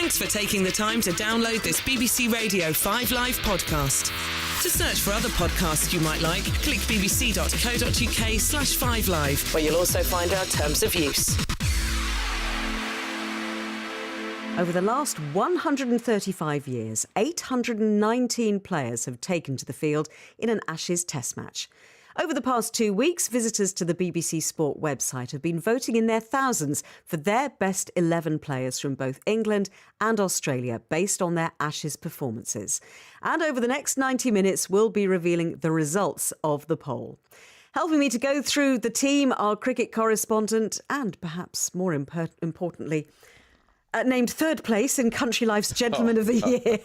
Thanks for taking the time to download this BBC Radio 5 Live podcast. To search for other podcasts you might like, click bbc.co.uk/5live, where you'll also find our terms of use. Over the last 135 years, 819 players have taken to the field in an Ashes Test match. Over the past 2 weeks, visitors to the BBC Sport website have been voting in their thousands for their best 11 players from both England and Australia based on their Ashes performances. And over the next 90 minutes, we'll be revealing the results of the poll. Helping me to go through the team, our cricket correspondent and perhaps more importantly, named third place in Country Life's Gentleman of the Year,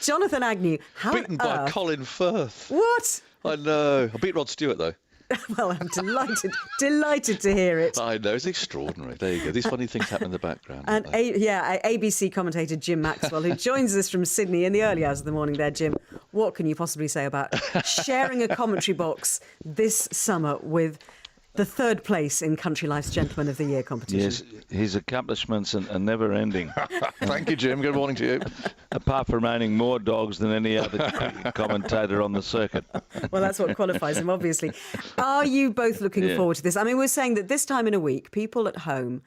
Jonathan Agnew. Beaten by Colin Firth. What? I know. I beat Rod Stewart, though. Well, I'm delighted to hear it. I know. It's extraordinary. There you go. These funny things happen in the background. And ABC commentator Jim Maxwell, who joins us from Sydney in the early hours of the morning there. Jim, what can you possibly say about sharing a commentary box this summer with the third place in Country Life's Gentleman of the Year competition? Yes, his accomplishments are never ending. Thank you, Jim. Good morning to you. Apart from owning more dogs than any other commentator on the circuit. Well, that's what qualifies him, obviously. Are you both looking forward to this? I mean, we're saying that this time in a week, people at home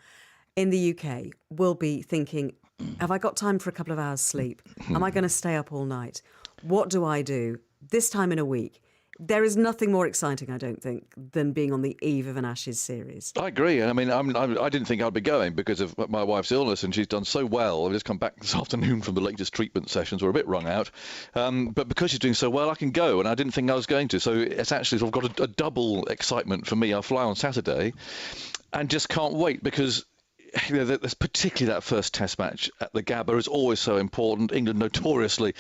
in the UK will be thinking, have I got time for a couple of hours sleep? Am I going to stay up all night? What do I do this time in a week? There is nothing more exciting, I don't think, than being on the eve of an Ashes series. I agree. I mean, I didn't think I'd be going because of my wife's illness, and she's done so well. I've just come back this afternoon from the latest treatment sessions. We're a bit wrung out. But because she's doing so well, I can go, and I didn't think I was going to. So it's actually sort of got a double excitement for me. I'll fly on Saturday and just can't wait because there's particularly that first Test match at the Gabba is always so important. England notoriously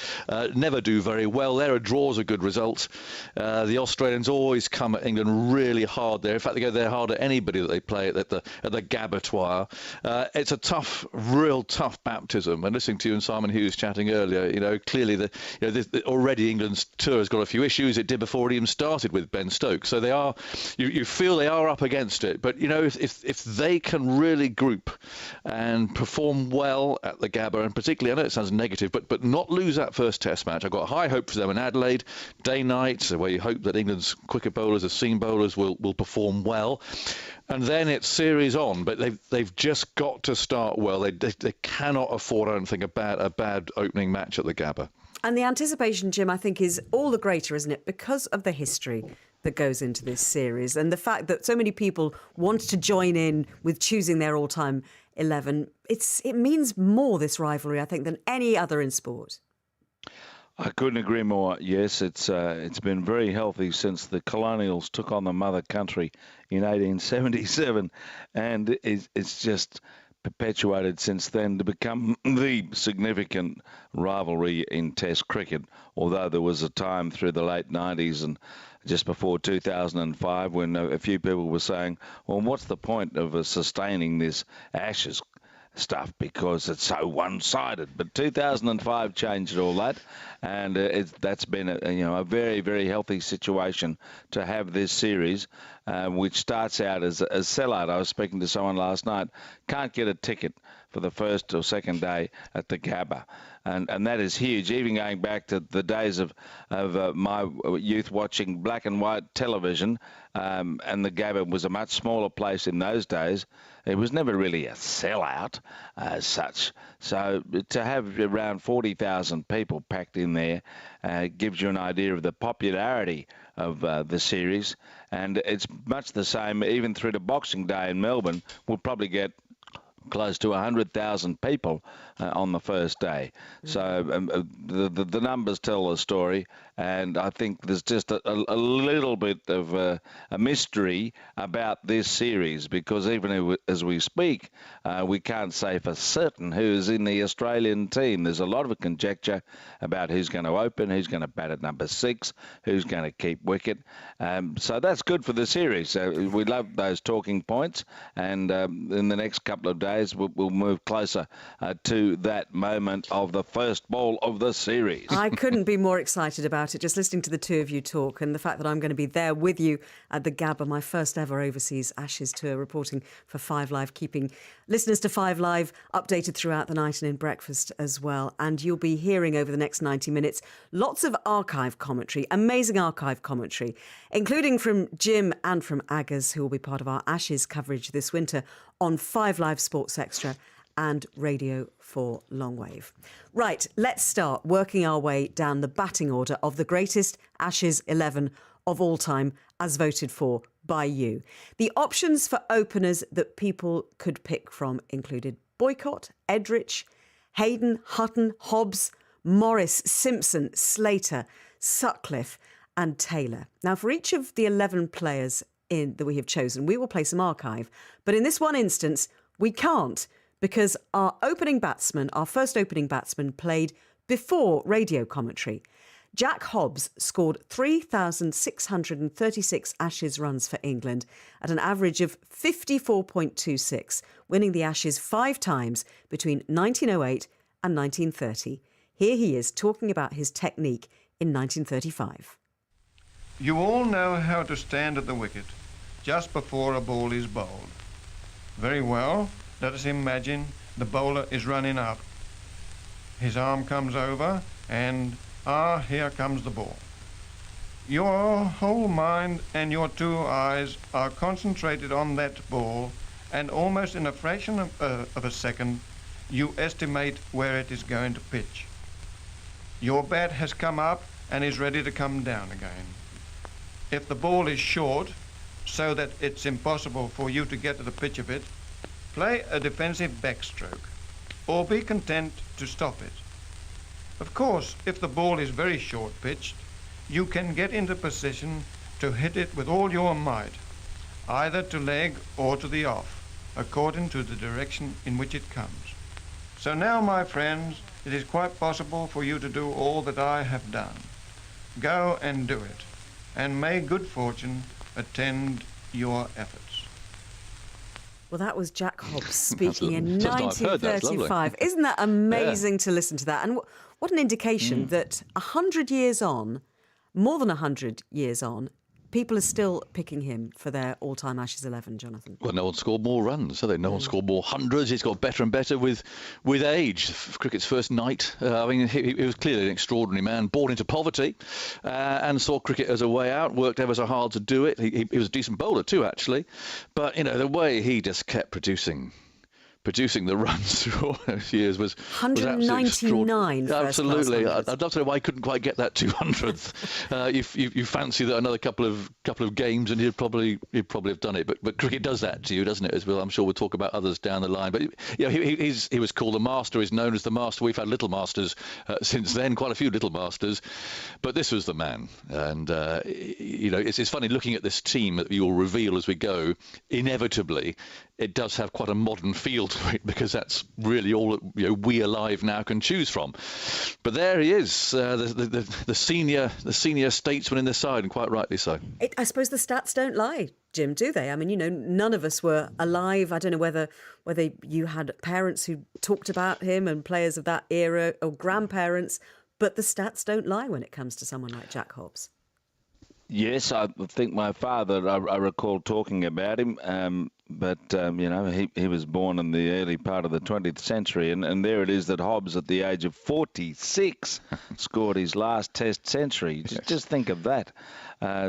never do very well there. A draw's a good result. The Australians always come at England really hard there. In fact, they go there hard at anybody that they play at the Gabatoir. It's a real tough baptism. And listening to you and Simon Hughes chatting earlier, clearly already England's tour has got a few issues. It did before it even started with Ben Stokes. So they are, you feel they are up against it. But if they can really group and perform well at the Gabba, and particularly, I know it sounds negative, but not lose that first Test match. I've got high hope for them in Adelaide, day-night, where you hope that England's quicker bowlers, the seam bowlers, will perform well. And then it's series on, but they've just got to start well. They cannot afford, I don't think, a bad opening match at the Gabba. And the anticipation, Jim, I think is all the greater, isn't it? Because of the history that goes into this series and the fact that so many people want to join in with choosing their all-time 11. It means more, this rivalry, I think, than any other in sport. I couldn't agree more. Yes, it's been very healthy since the colonials took on the mother country in 1877, and it's just perpetuated since then to become the significant rivalry in Test cricket, although there was a time through the late 90s and just before 2005 when a few people were saying, well, what's the point of sustaining this Ashes stuff because it's so one-sided. But 2005 changed all that, and that's been a very, very healthy situation to have this series, which starts out as a sellout. I was speaking to someone last night, can't get a ticket for the first or second day at the Gabba. And that is huge, even going back to the days of my youth watching black and white television, and the Gabba was a much smaller place in those days. It was never really a sellout as such. So to have around 40,000 people packed in there gives you an idea of the popularity of the series. And it's much the same even through to Boxing Day in Melbourne. We'll probably get close to 100,000 people on the first day. So the numbers tell the story, and I think there's just a little bit of a mystery about this series, because even as we speak, we can't say for certain who's in the Australian team. There's a lot of conjecture about who's going to open, who's going to bat at number 6, who's going to keep wicket. So that's good for the series. We love those talking points, and in the next couple of days we'll move closer to that moment of the first ball of the series. I couldn't be more excited about about it, just listening to the two of you talk, and the fact that I'm going to be there with you at the Gabba, my first ever overseas Ashes tour, reporting for 5 Live, keeping listeners to 5 Live updated throughout the night and in breakfast as well. And you'll be hearing over the next 90 minutes lots of archive commentary, amazing archive commentary, including from Jim and from Aggers, who will be part of our Ashes coverage this winter on 5 Live Sports Extra and Radio 4 Longwave. Right, let's start working our way down the batting order of the greatest Ashes 11 of all time, as voted for by you. The options for openers that people could pick from included Boycott, Edrich, Hayden, Hutton, Hobbs, Morris, Simpson, Slater, Sutcliffe and Taylor. Now, for each of the 11 players that we have chosen, we will play some archive. But in this one instance, we can't, because our first opening batsman, played before radio commentary. Jack Hobbs scored 3,636 Ashes runs for England at an average of 54.26, winning the Ashes 5 times between 1908 and 1930. Here he is talking about his technique in 1935. You all know how to stand at the wicket just before a ball is bowled. Very well. Let us imagine the bowler is running up. His arm comes over and, here comes the ball. Your whole mind and your 2 eyes are concentrated on that ball, and almost in a fraction of a second, you estimate where it is going to pitch. Your bat has come up and is ready to come down again. If the ball is short, so that it's impossible for you to get to the pitch of it, play a defensive backstroke, or be content to stop it. Of course, if the ball is very short-pitched, you can get into position to hit it with all your might, either to leg or to the off, according to the direction in which it comes. So now, my friends, it is quite possible for you to do all that I have done. Go and do it, and may good fortune attend your efforts. Well, that was Jack Hobbs speaking in First time I've heard that. It's 1935. Isn't that amazing to listen to that? And what an indication that 100 years on, more than 100 years on, people are still picking him for their all-time Ashes 11, Jonathan. Well, no one scored more runs, have they? No one scored more hundreds. He's got better and better with age. Cricket's first knight. I mean, he was clearly an extraordinary man, born into poverty, and saw cricket as a way out, worked ever so hard to do it. He was a decent bowler too, actually. But, the way he just kept producing the runs through all those years was 199. Absolutely. I'd love to know why he couldn't quite get that 200th. You fancy that another couple of games and he'd probably have done it. But cricket does that to you, doesn't it? As well, I'm sure we'll talk about others down the line. But he was called the master. He's known as the master. We've had little masters since then, quite a few little masters. But this was the man. And it's funny looking at this team that you'll reveal as we go. Inevitably, it does have quite a modern feel to it, because that's really all that we alive now can choose from. But there he is, the senior statesman in the side, and quite rightly so. I suppose the stats don't lie, Jim, do they? I mean, none of us were alive. I don't know whether you had parents who talked about him and players of that era, or grandparents, but the stats don't lie when it comes to someone like Jack Hobbs. Yes, I think my father, I recall talking about him, but he was born in the early part of the 20th century, and there it is that Hobbs, at the age of 46, scored his last Test century. Just think of that.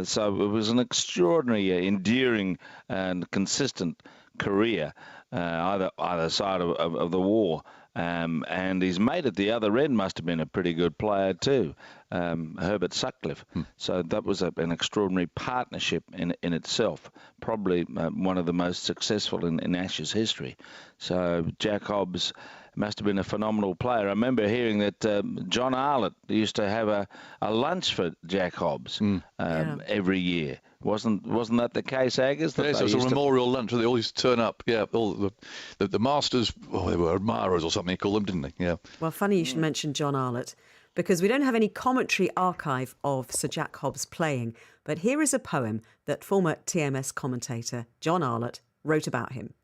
So it was an extraordinary, endearing and consistent career, either side of the war. And his mate at the other end must have been a pretty good player too, Herbert Sutcliffe. So that was an extraordinary partnership in itself, probably one of the most successful in Ashes history. So Jack Hobbs must have been a phenomenal player. I remember hearing that John Arlott used to have a lunch for Jack Hobbs every year. Wasn't that the case, Aggers? Yes, it was a memorial lunch where they all used to turn up. Yeah, all the masters, they were admirers or something, he called them, didn't they? Yeah. Well, funny you should mention John Arlott, because we don't have any commentary archive of Sir Jack Hobbs playing, but here is a poem that former TMS commentator John Arlott wrote about him.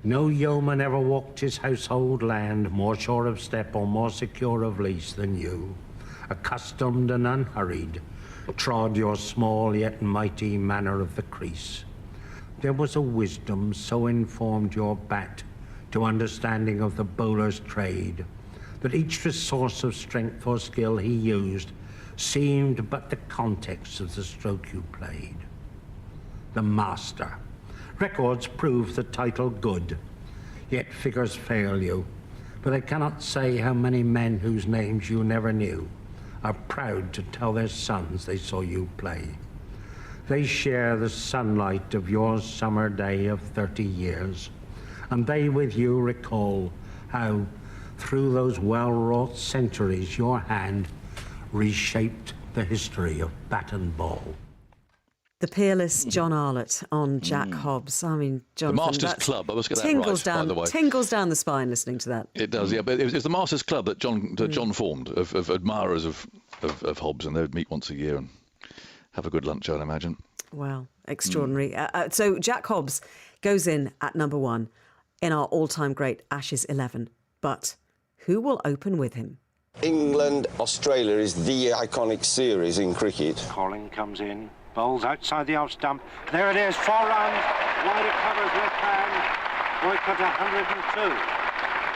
No yeoman ever walked his household land more sure of step or more secure of lease than you. accustomed and unhurried, trod your small yet mighty manner of the crease. There was a wisdom so informed your bat to understanding of the bowler's trade, that each resource of strength or skill he used seemed but the context of the stroke you played. The master. Records prove the title good, yet figures fail you, for they cannot say how many men whose names you never knew are proud to tell their sons they saw you play. They share the sunlight of your summer day of 30 years, and they with you recall how, through those well-wrought centuries, your hand reshaped the history of bat and ball. The peerless John Arlott on Jack Hobbs. I mean, Jonathan, The Masters Club. I was getting that right, by the way. Tingles down the spine listening to that. It does, yeah. But it was the Masters Club that John formed of admirers of Hobbs, and they would meet once a year and have a good lunch, I'd imagine. Wow, extraordinary. So Jack Hobbs goes in at number 1 in our all-time great Ashes 11. But who will open with him? England-Australia is the iconic series in cricket. Colin comes in, bowls outside the off stump. There it is, 4 runs, wide of covers left hand. Boycott 102.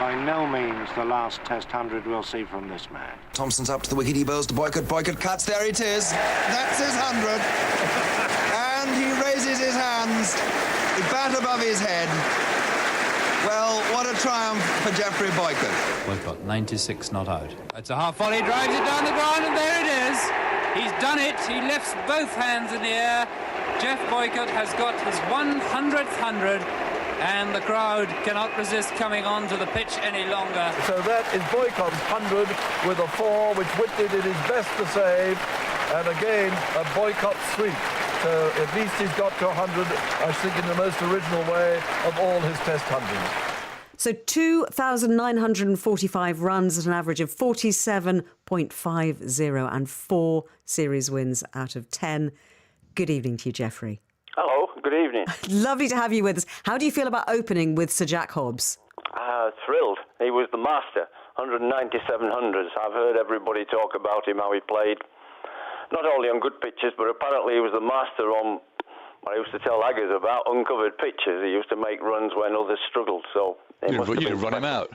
By no means the last Test 100 we'll see from this man. Thompson's up to the wicket, he bowls to Boycott, Boycott cuts, there it is. That's his 100. And he raises his hands, the bat above his head. Well, what a triumph for Geoffrey Boycott. Boycott, 96 not out. It's a half volley, drives it down the ground, and there it is. He's done it. He lifts both hands in the air. Jeff Boycott has got his 100th 100, and the crowd cannot resist coming on to the pitch any longer. So that is Boycott's 100 with a 4, which Whitley did his best to save, and again, a Boycott sweep. So at least he's got to 100, I think, in the most original way of all his Test 100s. So 2,945 runs at an average of 47.50 and 4 series wins out of 10. Good evening to you, Geoffrey. Hello, good evening. Lovely to have you with us. How do you feel about opening with Sir Jack Hobbs? Thrilled. He was the master. 197 hundreds. I've heard everybody talk about him, how he played. Not only on good pitches, but apparently he was the master on what I used to tell Aggers about, uncovered pitches. He used to make runs when others struggled, so... You didn't run him out.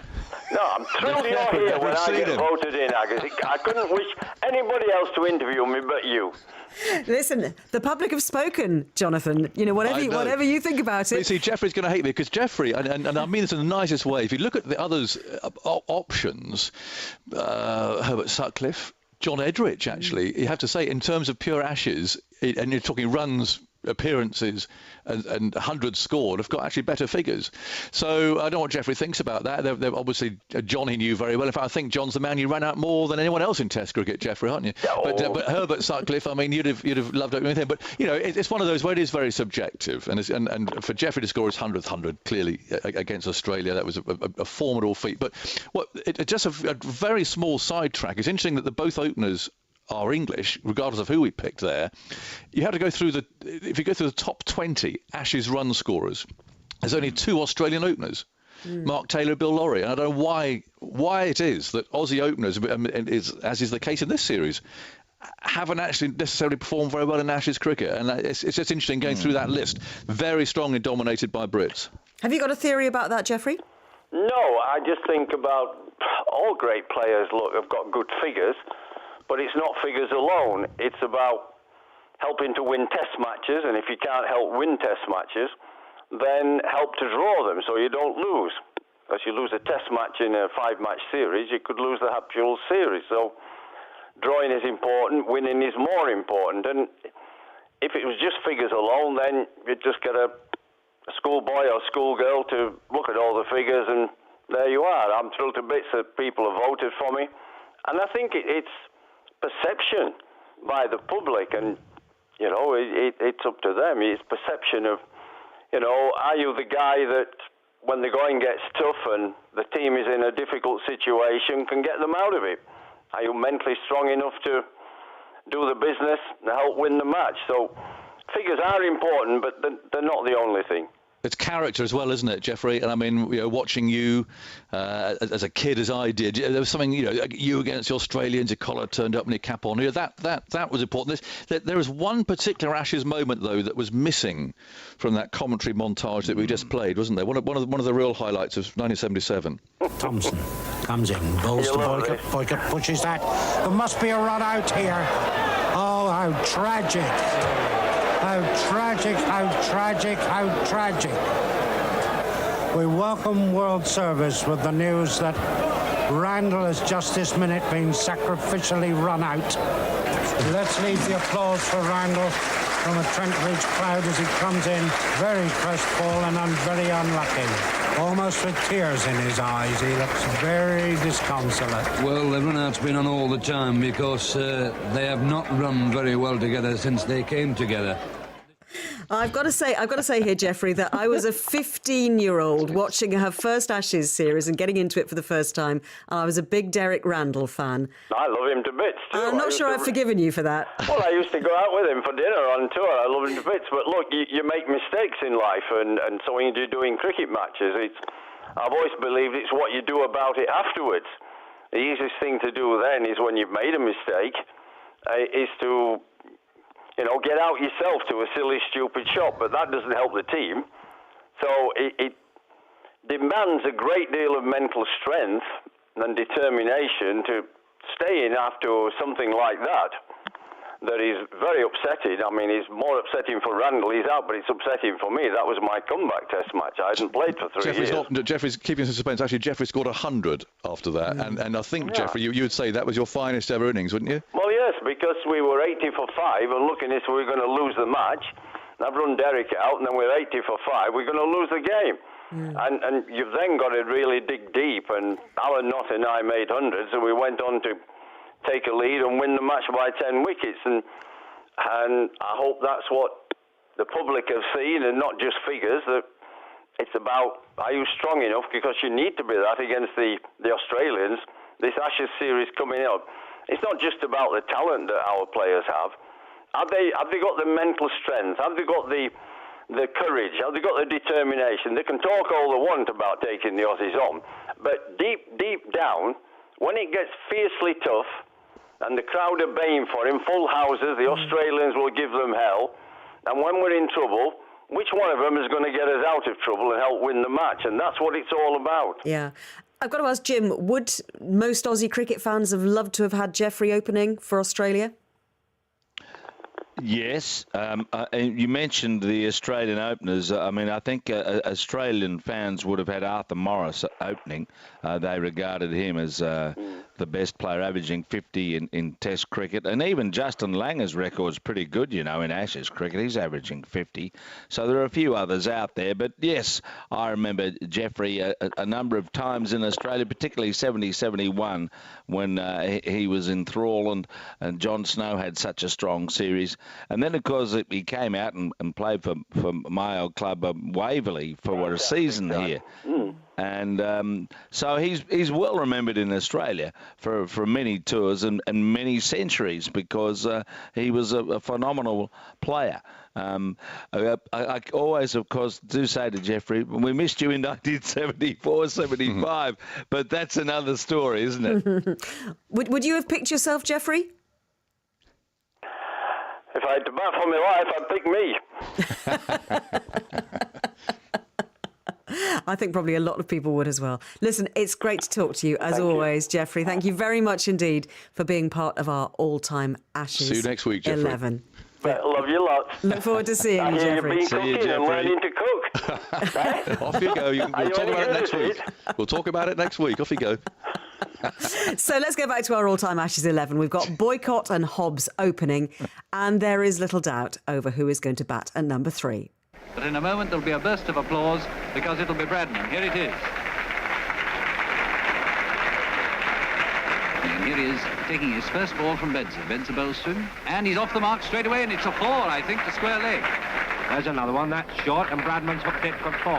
No, I'm thrilled you're here when I get voted in, Aggers. I couldn't wish anybody else to interview me but you. Listen, the public have spoken, Jonathan. You know, whatever you think about it. But you see, Geoffrey's going to hate me because Geoffrey, and I mean this in the nicest way, if you look at the others' options, Herbert Sutcliffe, John Edrich, actually, you have to say, in terms of pure Ashes, and you're talking runs, appearances and hundreds scored, have got actually better figures. So I don't know what Geoffrey thinks about that. They're obviously, John he knew very well. In fact, I think John's the man you ran out more than anyone else in Test cricket, Geoffrey, aren't you? Oh. But Herbert Sutcliffe, I mean, you'd have loved it with him. But you know, it's one of those where it is very subjective. And for Geoffrey to score his 100th 100 clearly against Australia, that was a formidable feat. But just a very small sidetrack. It's interesting that both openers are English, regardless of who we picked there. You have to go through if you go through the top 20 Ashes run scorers, there's only 2 Australian openers, Mark Taylor, Bill Lawry. And I don't know why it is that Aussie openers, as is the case in this series, haven't actually necessarily performed very well in Ashes cricket. And it's just interesting going through that list. Very strongly dominated by Brits. Have you got a theory about that, Geoffrey? No, I just think about all great players, have got good figures. But it's not figures alone. It's about helping to win Test matches, and if you can't help win Test matches, then help to draw them so you don't lose. Because you lose a Test match in a 5-match series, you could lose the actual series. So drawing is important, winning is more important. And if it was just figures alone, then you'd just get a schoolboy or schoolgirl to look at all the figures, and there you are. I'm thrilled to bits that people have voted for me. And I think it's perception by the public, and you know, it's up to them. It's perception of, you know, are you the guy that when the going gets tough and the team is in a difficult situation can get them out of it? Are you mentally strong enough to do the business and help win the match? So figures are important, but they're not the only thing. It's character as well, isn't it, Jeffrey? And I mean, watching you as a kid, as I did, there was something, you against the Australians, your collar turned up and your cap on. That was important. There was one particular Ashes moment, though, that was missing from that commentary montage that we just played, wasn't there? One of the real highlights of 1977. Thompson comes in, bowls to Boycott. Boycott pushes that. There must be a run out here. Oh, how tragic. How tragic, how tragic, how tragic. We welcome World Service with the news that Randall has just this minute been sacrificially run out. Let's leave the applause for Randall from a Trent Bridge crowd as he comes in, very crestfallen and very unlucky. Almost with tears in his eyes, he looks very disconsolate. Well, the run-out's been on all the time because they have not run very well together since they came together. I've got to say here, Jeffrey, that I was a 15-year-old watching her first Ashes series and getting into it for the first time, and I was a big Derek Randall fan. I love him to bits, too. I'm not sure I've forgiven you for that. Well, I used to go out with him for dinner on tour. I love him to bits. But look, you make mistakes in life, and so when you're doing cricket matches, I've always believed it's what you do about it afterwards. The easiest thing to do then is when you've made a mistake, is to get out yourself to a silly, stupid shot, but that doesn't help the team. So it demands a great deal of mental strength and determination to stay in after something like that. That is very upsetting. I mean, it's more upsetting for Randall. He's out, but it's upsetting for me. That was my comeback test match. I hadn't played for 3 years. Jeffrey's keeping us in suspense. Actually, Jeffrey scored 100 after that. And I think, Jeffrey, you would say that was your finest ever innings, wouldn't you? Well, yes, because we were 80 for 5, and looking as if we were going to lose the match. I've run Derek out, and then we're 80 for 5. We're going to lose the game. And you've then got to really dig deep. And Alan Knott and I made hundreds, and we went on to take a lead and win the match by 10 wickets. And I hope that's what the public have seen, and not just figures, that it's about, are you strong enough? Because you need to be that against the Australians. This Ashes series coming up, it's not just about the talent that our players have. Have they got the mental strength? Have they got the courage? Have they got the determination? They can talk all they want about taking the Aussies on, but deep down, when it gets fiercely tough, and the crowd are baying for him, full houses, the Australians will give them hell. And when we're in trouble, which one of them is going to get us out of trouble and help win the match? And that's what it's all about. Yeah. I've got to ask Jim, would most Aussie cricket fans have loved to have had Jeffrey opening for Australia? Yes. You mentioned the Australian openers. I mean, I think Australian fans would have had Arthur Morris opening. They regarded him as the best player, averaging 50 in Test cricket. And even Justin Langer's record's pretty good, in Ashes cricket. He's averaging 50. So there are a few others out there. But yes, I remember Jeffrey a number of times in Australia, particularly 70-71, when he was in thrall and John Snow had such a strong series. And then, of course, he came out and played for my old club, Waverley, for a season here. And so he's well remembered in Australia for many tours and many centuries because he was a phenomenal player. I always, of course, do say to Jeffrey, we missed you in 1974, 75, but that's another story, isn't it? Would you have picked yourself, Jeffrey? If I had to bat for my life, I'd pick me. I think probably a lot of people would as well. Listen, it's great to talk to you, as always, Jeffrey. Thank you very much indeed for being part of our all-time Ashes. See you next week, Jeffrey. 11. Love you lots. Look forward to seeing you, Jeffrey. You've been cooking and learning to cook. Off you go. We'll talk about it next week. We'll talk about it next week. Off you go. So let's go back to our all-time Ashes 11. We've got Boycott and Hobbs opening, and there is little doubt over who is going to bat at number 3. But in a moment there'll be a burst of applause because it'll be Bradman. Here it is. And here he is taking his first ball from Bedser. Bedser bowls to him, and he's off the mark straight away, and it's a 4, I think, to square leg. There's another one, that's short, and Bradman's hooked it for 4.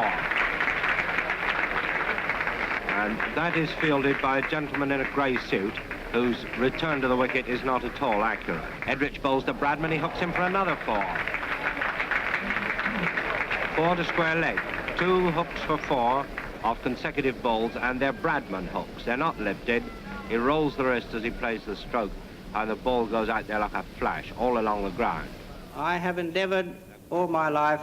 And that is fielded by a gentleman in a grey suit whose return to the wicket is not at all accurate. Edrich bowls to Bradman, he hooks him for another 4. 4 to square leg. 2 hooks for 4 off consecutive balls, and they're Bradman hooks. They're not lifted. He rolls the wrist as he plays the stroke, and the ball goes out there like a flash all along the ground. I have endeavoured all my life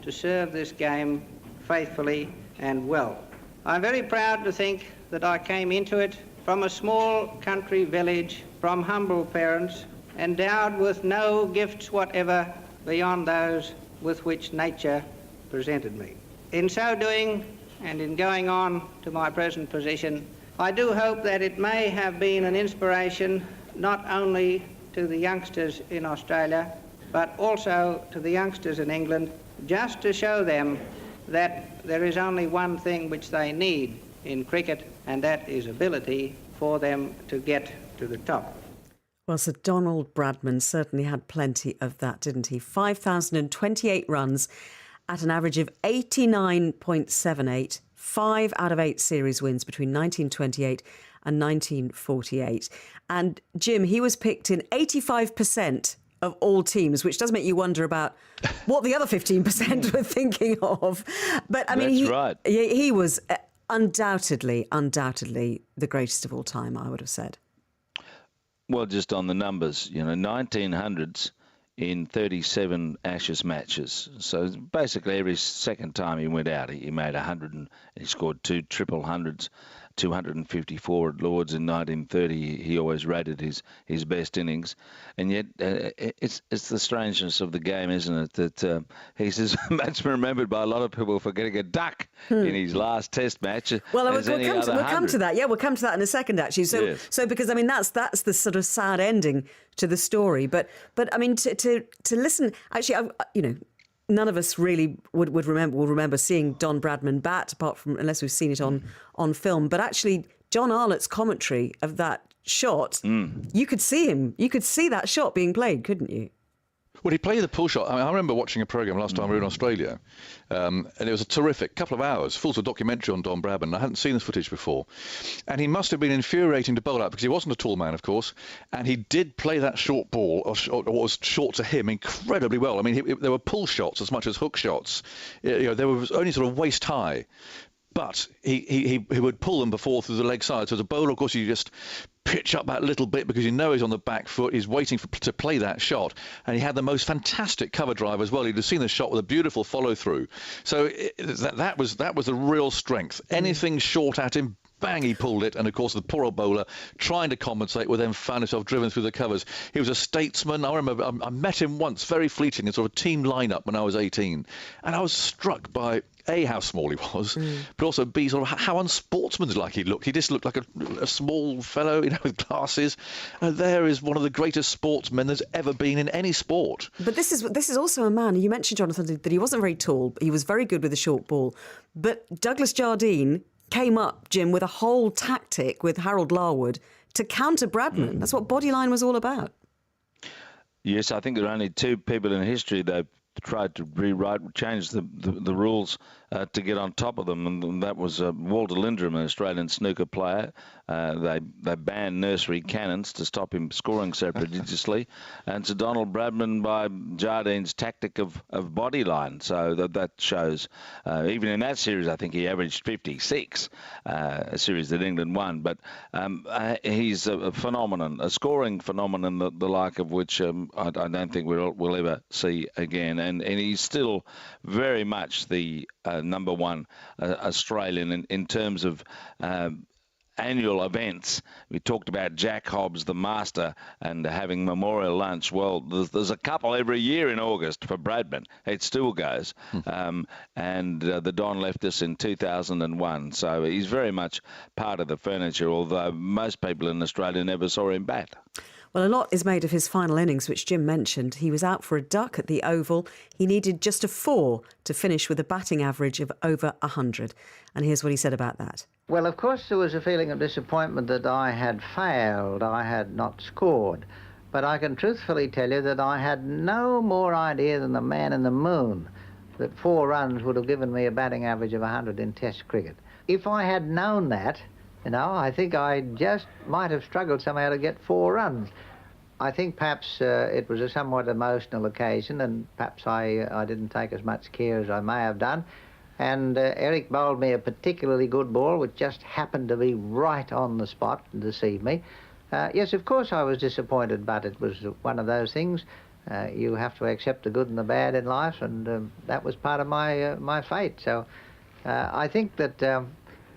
to serve this game faithfully and well. I'm very proud to think that I came into it from a small country village, from humble parents, endowed with no gifts whatever beyond those with which nature presented me. In so doing, and in going on to my present position, I do hope that it may have been an inspiration not only to the youngsters in Australia, but also to the youngsters in England, just to show them that there is only one thing which they need in cricket, and that is ability for them to get to the top. Well, Sir Donald Bradman certainly had plenty of that, didn't he? 5,028 runs at an average of 89.78, 5 out of 8 series wins between 1928 and 1948. And Jim, he was picked in 85% of all teams, which does make you wonder about what the other 15% were thinking of. But I mean, he was undoubtedly the greatest of all time, I would have said. Well, just on the numbers, 1900s in 37 Ashes matches. So basically every second time he went out, he made 100 and he scored 2 triple hundreds, 254 at Lords in 1930. He always rated his best innings. And yet it's the strangeness of the game, isn't it, that he's as much remembered by a lot of people for getting a duck in his last Test match. Well, we'll come to that. Yeah, we'll come to that in a second, actually. So, yes. So because I mean that's the sort of sad ending to the story. But I mean to listen. Actually, none of us really will remember seeing Don Bradman bat, apart from unless we've seen it on film. But actually, John Arlott's commentary of that shot, you could see him. You could see that shot being played, couldn't you? Well, he played the pull shot. I remember watching a programme last time we were in Australia, and it was a terrific couple of hours, full of documentary on Don Bradman. I hadn't seen this footage before. And he must have been infuriating to bowl out because he wasn't a tall man, of course, and he did play that short ball, or what was short to him, incredibly well. I mean, there were pull shots as much as hook shots. They were only sort of waist high. But he would pull them before through the leg side. So as a bowler, of course, you just pitch up that little bit because you know he's on the back foot. He's waiting to play that shot. And he had the most fantastic cover drive as well. He'd have seen the shot with a beautiful follow through. So that was a real strength. Anything short at him, bang, he pulled it. And of course, the poor old bowler trying to compensate would then found himself driven through the covers. He was a statesman. I remember I met him once, very fleeting, in sort of a team lineup when I was 18. And I was struck by A, how small he was, but also B, sort of how unsportsmanlike he looked. He just looked like a small fellow, with glasses. And there is one of the greatest sportsmen there's ever been in any sport. But this is also a man, you mentioned, Jonathan, that he wasn't very tall, but he was very good with the short ball. But Douglas Jardine came up, Jim, with a whole tactic with Harold Larwood to counter Bradman. That's what Bodyline was all about. Yes, I think there are only 2 people in history that tried to change the rules to get on top of them, and that was Walter Lindrum, an Australian snooker player. They banned nursery cannons to stop him scoring so prodigiously, and Sir Donald Bradman by Jardine's tactic of bodyline. So that shows, even in that series, I think he averaged 56, a series that England won. But he's a phenomenon, a scoring phenomenon, the like of which I don't think we'll ever see again. And he's still very much the number one Australian in terms of annual events. We talked about Jack Hobbs, the master, and having memorial lunch. Well, there's a couple every year in August for Bradman. It still goes. And the Don left us in 2001. So he's very much part of the furniture, although most people in Australia never saw him bat. Well, a lot is made of his final innings, which Jim mentioned. He was out for a duck at the Oval. He needed just a 4 to finish with a batting average of over 100. And here's what he said about that. Well, of course, there was a feeling of disappointment that I had failed. I had not scored. But I can truthfully tell you that I had no more idea than the man in the moon that 4 runs would have given me a batting average of 100 in Test cricket. If I had known that, I think I just might have struggled somehow to get 4 runs. I think perhaps it was a somewhat emotional occasion, and perhaps I didn't take as much care as I may have done. And Eric bowled me a particularly good ball, which just happened to be right on the spot to deceive me. Yes, of course I was disappointed, but it was one of those things. You have to accept the good and the bad in life, and that was part of my fate. So I think that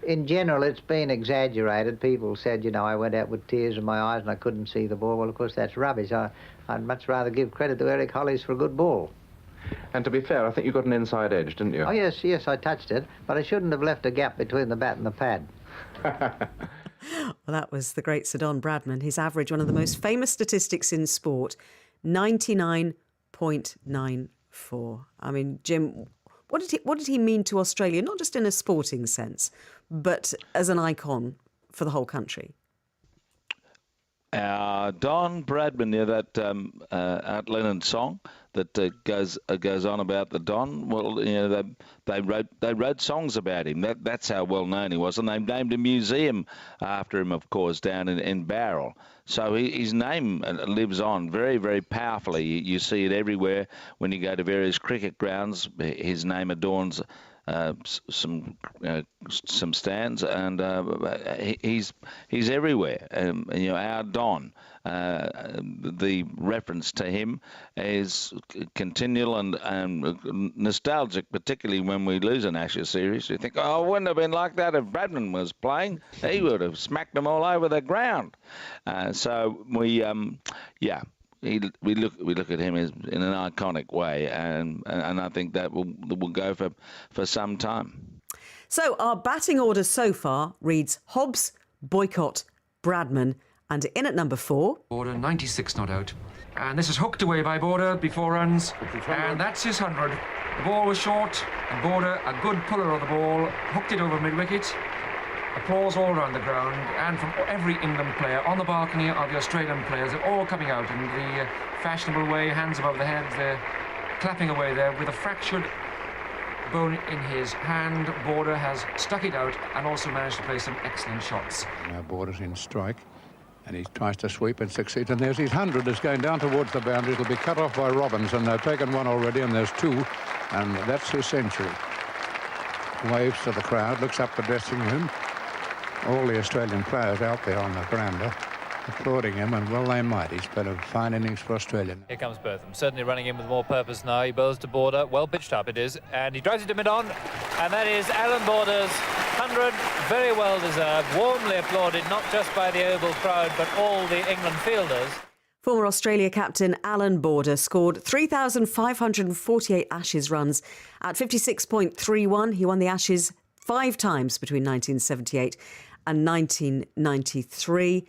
in general it's been exaggerated. People said, you know, I went out with tears in my eyes and I couldn't see the ball. Well, of course, that's rubbish. I'd much rather give credit to Eric Hollies for a good ball. And to be fair, I think you got an inside edge, didn't you? Oh, yes, I touched it, but I shouldn't have left a gap between the bat and the pad. Well, that was the great Sir Don Bradman. His average, one of the most famous statistics in sport, 99.94. I mean, Jim, what did he mean to Australia, not just in a sporting sense, but as an icon for the whole country? Don Bradman, yeah, that Art Lennon song that goes on about the Don. Well, you know, they wrote songs about him. That's how well known he was, and they named a museum after him, of course, down in Barrel. So his name lives on very, very powerfully. You see it everywhere when you go to various cricket grounds. His name adorns some stands, and he's everywhere. You know, our Don. The reference to him is continual and nostalgic, particularly when we lose an Ashes series. You think, oh, it wouldn't have been like that if Bradman was playing. He would have smacked them all over the ground. So we look at him as in an iconic way, and I think that will go for some time. So our batting order so far reads Hobbs, Boycott, Bradman, and in at number 4. Border 96 not out. And this is hooked away by Border before runs. And that's his 100. The ball was short, and Border, a good puller of the ball, hooked it over mid-wicket. Applause all around the ground, and from every England player. On the balcony are the Australian players. They're all coming out in the fashionable way, hands above the heads. They're clapping away there with a fractured bone in his hand. Border has stuck it out and also managed to play some excellent shots. Now Border's in strike, and he tries to sweep and succeeds, and there's his 100 is going down towards the boundary. It'll be cut off by Robbins, and they've taken one already, and there's 2, and that's his century. Waves to the crowd, looks up the dressing room. All the Australian players out there on the veranda applauding him, and well they might. He's played a fine innings for Australia. Here comes Bertham, certainly running in with more purpose now. He bowls to Border, well pitched up it is, and he drives it to mid-on, and that is Alan Border's 100, very well deserved, warmly applauded not just by the Oval crowd but all the England fielders. Former Australia captain Alan Border scored 3,548 Ashes runs at 56.31. He won the Ashes 5 times between 1978 and 1993.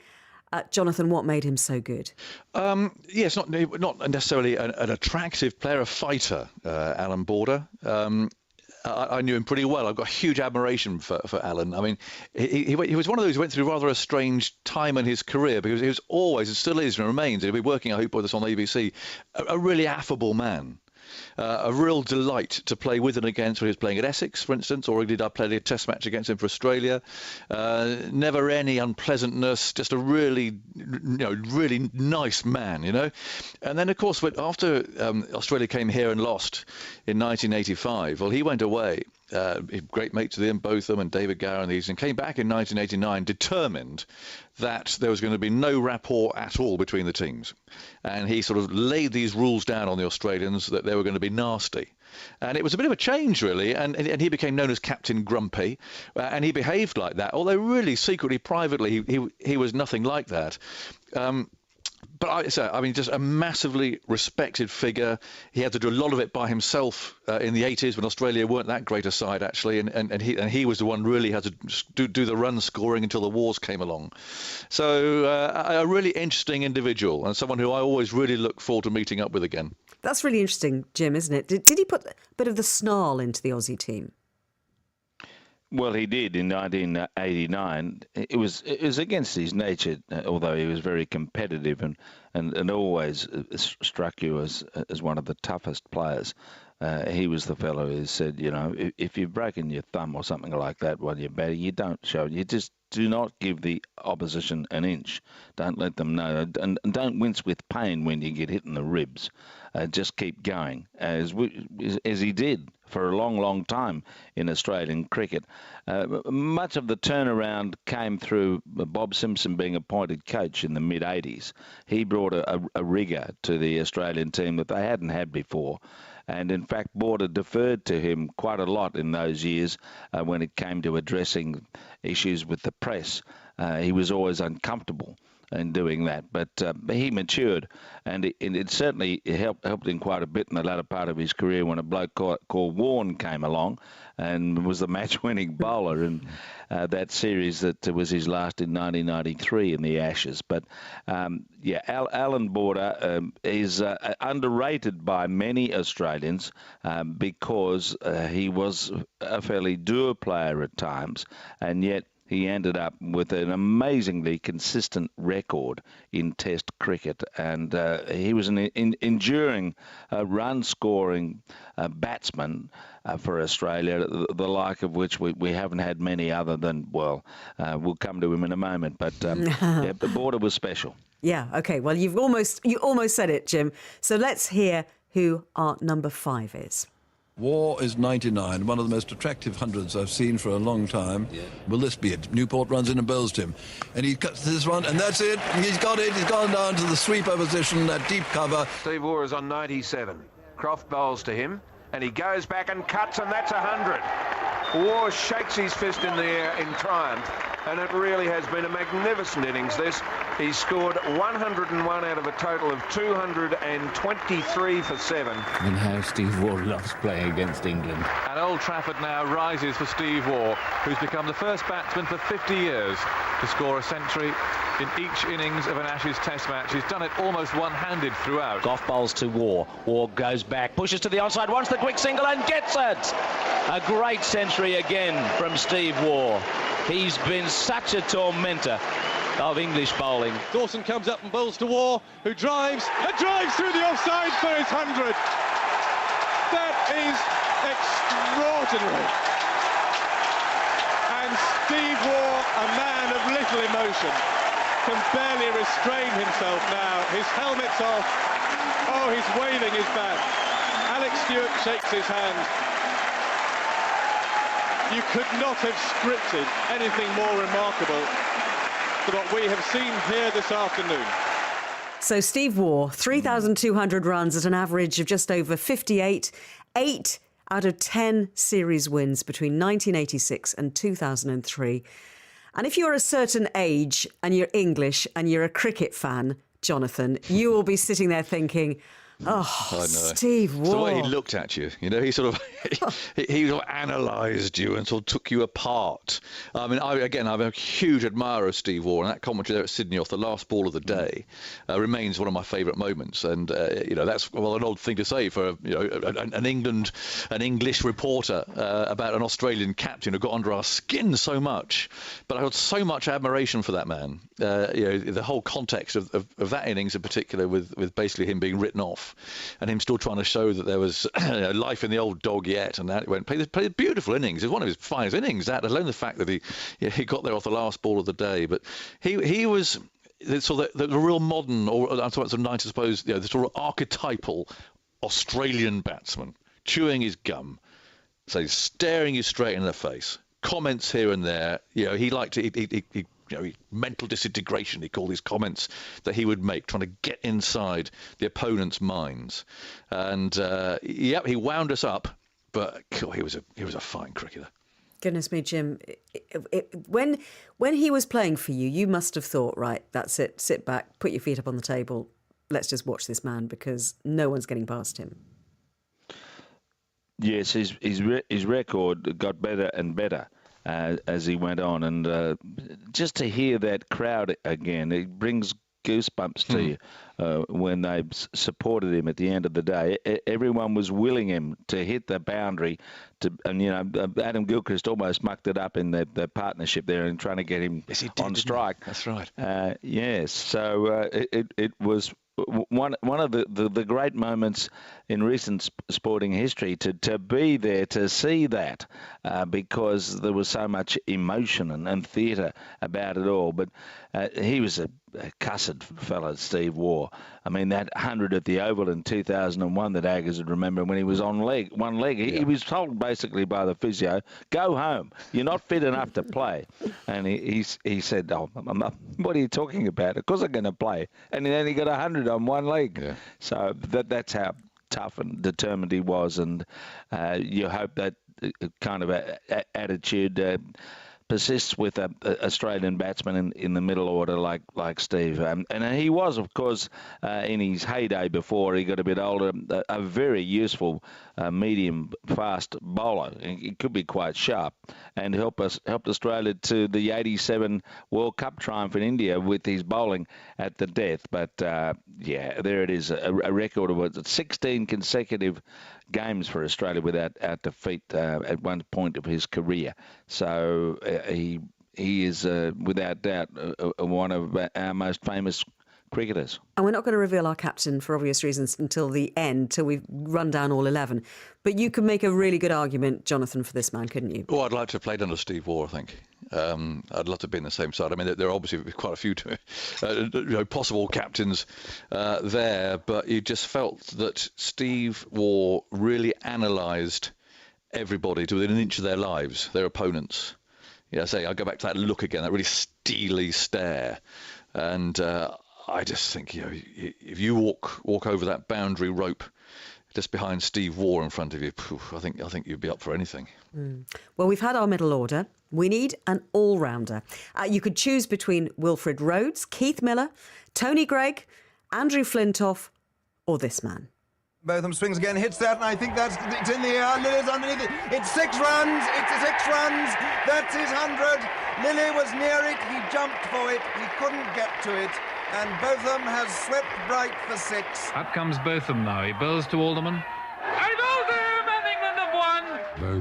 Jonathan, what made him so good? Yes, not necessarily an attractive player, a fighter, Alan Border. I knew him pretty well. I've got huge admiration for Alan. I mean, he was one of those who went through rather a strange time in his career, because he was always, and still is and remains, he'll be working, I hope, with us on ABC, a really affable man. A real delight to play with and against when he was playing at Essex, for instance, or indeed I played a test match against him for Australia. Never any unpleasantness, just a really nice man, you know. And then, of course, after Australia came here and lost in 1985, well, he went away. Great mates with him, Botham and David Gower and these, and came back in 1989 determined that there was going to be no rapport at all between the teams. And he sort of laid these rules down on the Australians that they were going to be nasty. And it was a bit of a change, really, and he became known as Captain Grumpy, and he behaved like that, although really secretly, privately, he was nothing like that. But I mean, just a massively respected figure. He had to do a lot of it by himself in the 80s when Australia weren't that great a side, actually, and he was the one really had to do the run scoring until the wars came along. So a really interesting individual, and someone who I always really look forward to meeting up with again. That's really interesting, Jim, isn't it? Did he put a bit of the snarl into the Aussie team? Well, he did in 1989. It was against his nature, although he was very competitive and always struck you as one of the toughest players. He was the fellow who said, you know, if you've broken your thumb or something like that while you're batting, you don't show it. You just do not give the opposition an inch. Don't let them know. And don't wince with pain when you get hit in the ribs. Just keep going, as he did for a long, long time in Australian cricket. Much of the turnaround came through Bob Simpson being appointed coach in the mid-'80s. He brought a rigour to the Australian team that they hadn't had before. And in fact, Border deferred to him quite a lot in those years when it came to addressing issues with the press. He was always uncomfortable in doing that, but he matured, and it certainly helped him quite a bit in the latter part of his career when a bloke called Warne came along and was the match-winning bowler in that series that was his last in 1993 in the Ashes. But Alan Border is underrated by many Australians because he was a fairly dour player at times, and yet he ended up with an amazingly consistent record in Test cricket, and he was an enduring run-scoring batsman for Australia, the like of which we haven't had many other than, we'll come to him in a moment, but the Border was special. Yeah, OK. Well, you almost said it, Jim. So let's hear who our number 5 is. War is 99, one of the most attractive hundreds I've seen for a long time. Yeah. Will this be it? Newport runs in and bowls to him. And he cuts this one, and that's it. He's got it. He's gone down to the sweeper position, that deep cover. Steve Waugh is on 97. Croft bowls to him, and he goes back and cuts, and that's 100. Waugh shakes his fist in the air in triumph, and it really has been a magnificent innings, this. He's scored 101 out of a total of 223 for 7. And how Steve Waugh loves playing against England. And Old Trafford now rises for Steve Waugh, who's become the first batsman for 50 years to score a century in each innings of an Ashes Test match. He's done it almost one-handed throughout. Gough bowls to Waugh. Waugh goes back, pushes to the onside, wants the quick single and gets it! A great century again from Steve Waugh. He's been such a tormentor of English bowling. Dawson comes up and bowls to Waugh, who drives through the offside for his 100. That is extraordinary. And Steve Waugh, a man of little emotion, can barely restrain himself now. His helmet's off. Oh, he's waving his bat. Alex Stewart shakes his hand. You could not have scripted anything more remarkable than what we have seen here this afternoon. So Steve Waugh, 3,200 runs at an average of just over 58, 8 out of 10 series wins between 1986 and 2003. And if you're a certain age and you're English and you're a cricket fan, Jonathan, you will be sitting there thinking, oh, Steve Waugh. It's the way he looked at you, you know, he sort of he sort of analysed you and sort of took you apart. I mean, I'm a huge admirer of Steve Waugh, and that commentary there at Sydney off the last ball of the day remains one of my favourite moments. And that's an odd thing to say for an English reporter about an Australian captain who got under our skin so much. But I had so much admiration for that man. The whole context of that innings in particular, with basically him being written off and him still trying to show that there was life in the old dog yet, and that it went played a beautiful innings. It was one of his finest innings, that, alone the fact that he got there off the last ball of the day. But he was sort of the real modern, or I'm talking sort of 90s, I suppose, the sort of archetypal Australian batsman, chewing his gum, so staring you straight in the face, comments here and there. He liked to mental disintegration, he called his comments that he would make, trying to get inside the opponent's minds. And he wound us up, but he was a fine cricketer. Goodness me, Jim. When he was playing for you, you must have thought, right, that's it, sit back, put your feet up on the table, let's just watch this man, because no one's getting past him. Yes, his record got better and better as he went on, and just to hear that crowd again, it brings goosebumps to you when they supported him at the end of the day. Everyone was willing him to hit the boundary, and Adam Gilchrist almost mucked it up in the partnership there and trying to get him on strike. That's right. Yes, so it was one of the great moments in recent sporting history to be there to see that because there was so much emotion and theatre about it all. But he was a cussed fella, Steve Waugh. I mean, that 100 at the Oval in 2001 that Aggers would remember when he was on one leg. He was told basically by the physio, go home. You're not fit enough to play. And he said, oh, what are you talking about? Of course I'm going to play. And then he got 100 on one leg. Yeah. So that's how tough and determined he was. And you hope that kind of attitude persists with an Australian batsman in the middle order like Steve. And he was, of course, in his heyday before he got a bit older, a very useful medium-fast bowler. He could be quite sharp and helped Australia to the 87 World Cup triumph in India with his bowling at the death. But, there it is, a record of 16 consecutive games for Australia without defeat at one point of his career. So he is, without doubt, one of our most famous cricketers. And we're not going to reveal our captain for obvious reasons until the end, till we've run down all 11. But you can make a really good argument, Jonathan, for this man, couldn't you? Oh, I'd like to have played under Steve Waugh, I think. I'd love to be in the same side. I mean, there are obviously quite a few possible captains there, but you just felt that Steve Waugh really analysed everybody to within an inch of their lives, their opponents. I go back to that look again, that really steely stare. And I just think, if you walk over that boundary rope just behind Steve Waugh in front of you, I think you'd be up for anything. Well, we've had our middle order. We need an all-rounder. You could choose between Wilfred Rhodes, Keith Miller, Tony Greig, Andrew Flintoff, or this man. Botham swings again, hits that, and I think it's in the air. Lily's underneath it. It's 6 runs. It's 6 runs. That's his 100. Lily was near it. He jumped for it. He couldn't get to it. And Botham has swept Bright for 6. Up comes Botham now. He bowls to Alderman. And Botham, and England have won.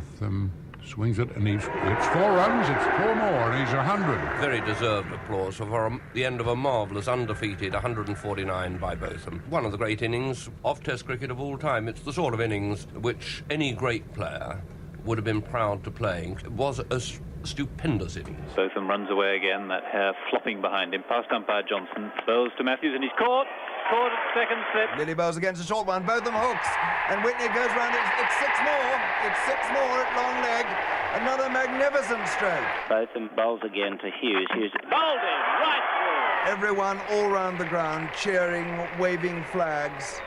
Botham swings it, and it's 4 runs, it's 4 more, and he's 100. Very deserved applause for the end of a marvellous undefeated 149 by Botham. One of the great innings of Test cricket of all time. It's the sort of innings which any great player would have been proud to play. It was a stupendous innings. Botham runs away again, that hair flopping behind him. Past umpire Johnson, bowls to Matthews, and he's caught at second slip. Lily bowls against a short one. Botham hooks, and Whitney goes round. It's 6 more. It's 6 more at long leg. Another magnificent stroke. Botham bowls again to Hughes. Hughes bowled in right through. Everyone all round the ground cheering, waving flags,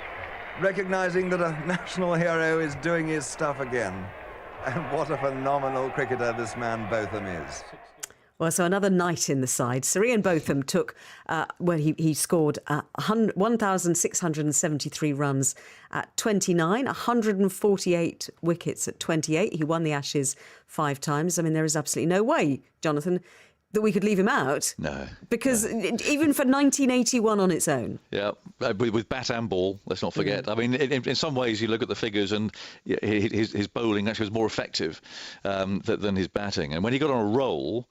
recognising that a national hero is doing his stuff again. And what a phenomenal cricketer this man Botham is. Well, so another night in the side. Sir Ian Botham took, he scored 1,673 runs at 29, 148 wickets at 28. He won the Ashes 5 times. I mean, there is absolutely no way, Jonathan, that we could leave him out. No. Because even for 1981 on its own. Yeah, with bat and ball, let's not forget. I mean, in some ways, you look at the figures and his bowling actually was more effective than his batting. And when he got on a roll,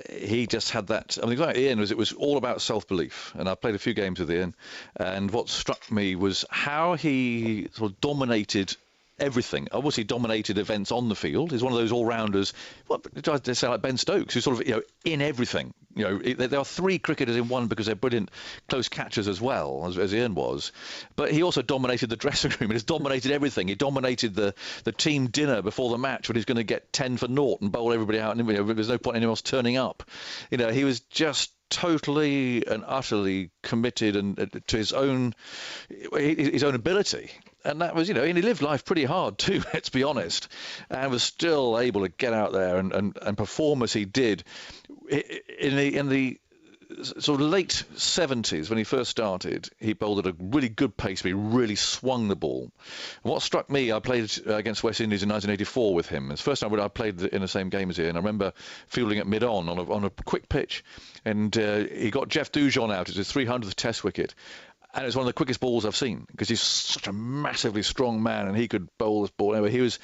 he just had that. I mean, the thing about Ian was it was all about self-belief. And I played a few games with Ian. And what struck me was how he sort of dominated everything. Obviously dominated events on the field. He's one of those all-rounders, tries to sound like Ben Stokes, who's sort of, in everything. There are 3 cricketers in one because they're brilliant close catchers as well, as Ian was. But he also dominated the dressing room. He's dominated everything. He dominated the team dinner before the match when he's going to get 10 for naught and bowl everybody out. And there's no point in anyone else turning up. He was just totally and utterly committed and to his own ability. And that was, he lived life pretty hard too, let's be honest, and was still able to get out there and perform as he did. In the sort of late 70s, when he first started, he bowled at a really good pace, but he really swung the ball. And what struck me, I played against West Indies in 1984 with him. It's the first time I played in the same game as he, and I remember fielding at mid-on on a quick pitch, and he got Jeff Dujon out. It was his 300th Test wicket. And it was one of the quickest balls I've seen because he's such a massively strong man and he could bowl this ball. Anyway, he was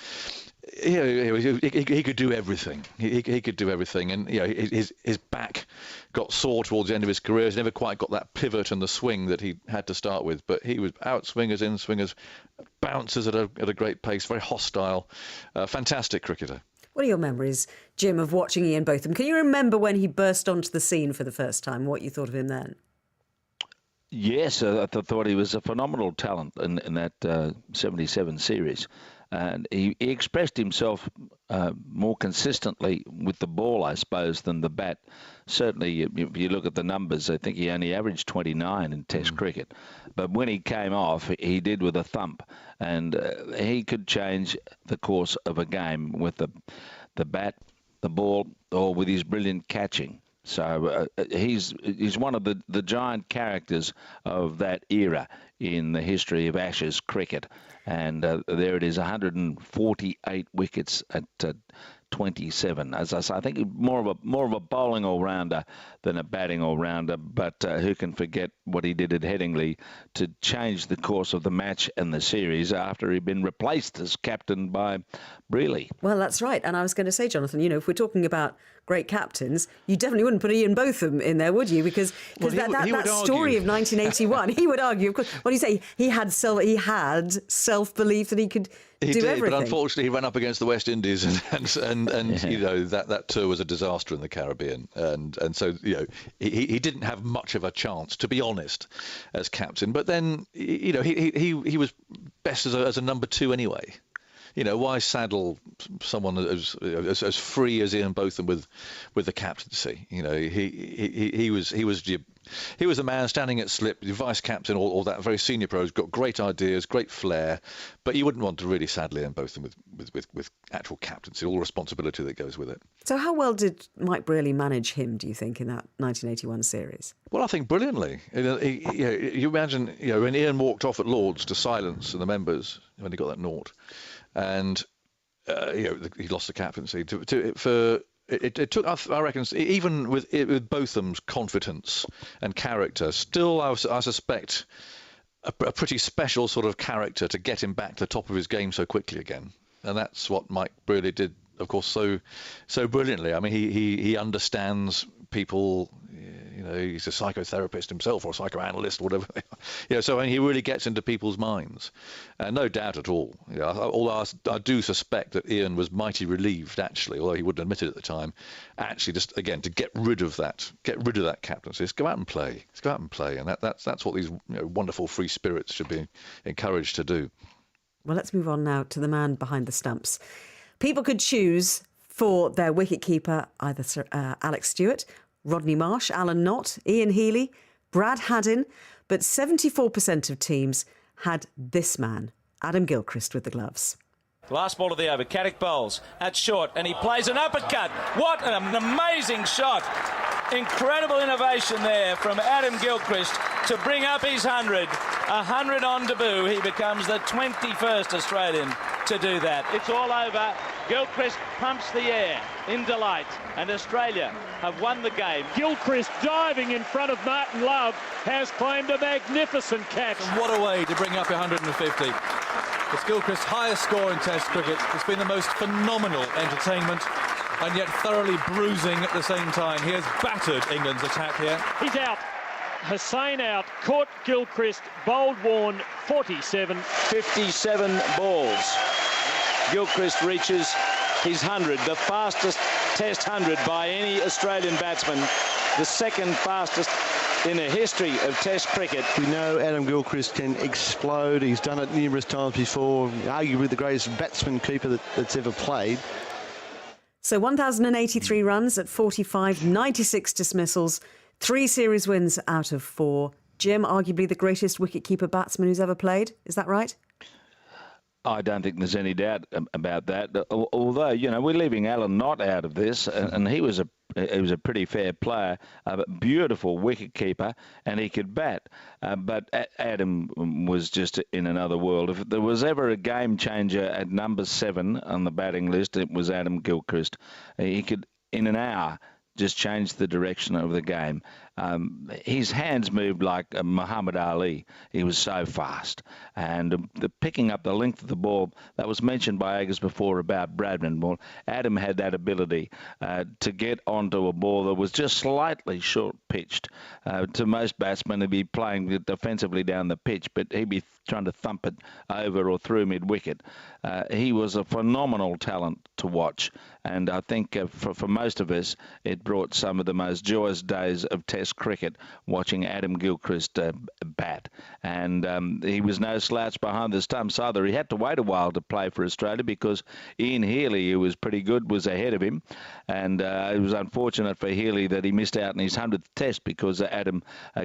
He could do everything. He could do everything, and his back got sore towards the end of his career. He's never quite got that pivot and the swing that he had to start with. But he was outswingers, in-swingers, bouncers at a great pace, very hostile, fantastic cricketer. What are your memories, Jim, of watching Ian Botham? Can you remember when he burst onto the scene for the first time? What you thought of him then? Yes, I thought he was a phenomenal talent in that 77 series. And he expressed himself more consistently with the ball, I suppose, than the bat. Certainly, if you look at the numbers, I think he only averaged 29 in Test cricket. But when he came off, he did with a thump. And he could change the course of a game with the bat, the ball, or with his brilliant catching. So he's one of the giant characters of that era in the history of Ashes cricket. And there it is, 148 wickets at 27. As I say, I think more of a bowling all-rounder than a batting all-rounder, but who can forget what he did at Headingley to change the course of the match and the series after he'd been replaced as captain by Brealey. Well, that's right. And I was going to say, Jonathan, if we're talking about great captains, you definitely wouldn't put Ian Botham in there, would you? Because that story of 1981, he would argue, of course. What do you say? He had self-belief that he could do everything. But unfortunately, he ran up against the West Indies, and that tour was a disaster in the Caribbean, and so he didn't have much of a chance, to be honest, as captain. But then he was best as a number two anyway. Why saddle someone as free as Ian Botham with the captaincy? He was the man standing at slip, the vice captain, or that very senior pro who's got great ideas, great flair, but you wouldn't want to really saddle Ian Botham with actual captaincy, all the responsibility that goes with it. So how well did Mike Brealey manage him, do you think, in that 1981 series? Well, I think brilliantly. You imagine, when Ian walked off at Lord's to silence the members when he got that naught. And he lost the captaincy. It took, I reckon, even with Botham's confidence and character, still I suspect a pretty special sort of character to get him back to the top of his game so quickly again. And that's what Mike Brealey did, of course, so brilliantly. I mean, he understands people. He's a psychotherapist himself, or a psychoanalyst, or whatever. So he really gets into people's minds, and no doubt at all. Although I do suspect that Ian was mighty relieved, actually, although he wouldn't admit it at the time. Actually, just again to get rid of that captaincy. Just go out and play. And that's what these wonderful free spirits should be encouraged to do. Well, let's move on now to the man behind the stumps. People could choose for their wicketkeeper either Sir Alex Stewart, Rodney Marsh, Alan Knott, Ian Healy, Brad Haddin, but 74% of teams had this man, Adam Gilchrist, with the gloves. Last ball of the over, Caddick bowls at short, and he plays an uppercut. What an amazing shot. Incredible innovation there from Adam Gilchrist to bring up his 100. 100 on debut. He becomes the 21st Australian to do that. It's all over. Gilchrist pumps the air in delight, and Australia have won the game. Gilchrist diving in front of Martin Love has claimed a magnificent catch. And what a way to bring up 150. It's Gilchrist's highest score in Test cricket. It's been the most phenomenal entertainment, and yet thoroughly bruising at the same time. He has battered England's attack here. He's out. Hussain out. Caught Gilchrist. Bowled Warne. 47. 57 balls. Gilchrist reaches his 100, the fastest Test 100 by any Australian batsman, the second fastest in the history of Test cricket. We know Adam Gilchrist can explode. He's done it numerous times before, arguably the greatest batsman-keeper that's ever played. So 1,083 runs at 45, 96 dismissals, 3 series wins out of 4. Jim, arguably the greatest wicketkeeper batsman who's ever played. Is that right? I don't think there's any doubt about that. Although, we're leaving Alan Knott out of this, and he was a pretty fair player, but beautiful wicketkeeper, and he could bat. But Adam was just in another world. If there was ever a game changer at number 7 on the batting list, it was Adam Gilchrist. He could, in an hour, just changed the direction of the game. His hands moved like Muhammad Ali. He was so fast. And the picking up the length of the ball, that was mentioned by Agnes before about Bradman. Well, Adam had that ability to get onto a ball that was just slightly short-pitched. To most batsmen, he'd be playing defensively down the pitch, but he'd be trying to thump it over or through mid-wicket. He was a phenomenal talent to watch. And I think for most of us, it brought some of the most joyous days of Test cricket watching Adam Gilchrist bat. And he was no slouch behind the stumps either. He had to wait a while to play for Australia because Ian Healy, who was pretty good, was ahead of him. And it was unfortunate for Healy that he missed out in his 100th Test because Adam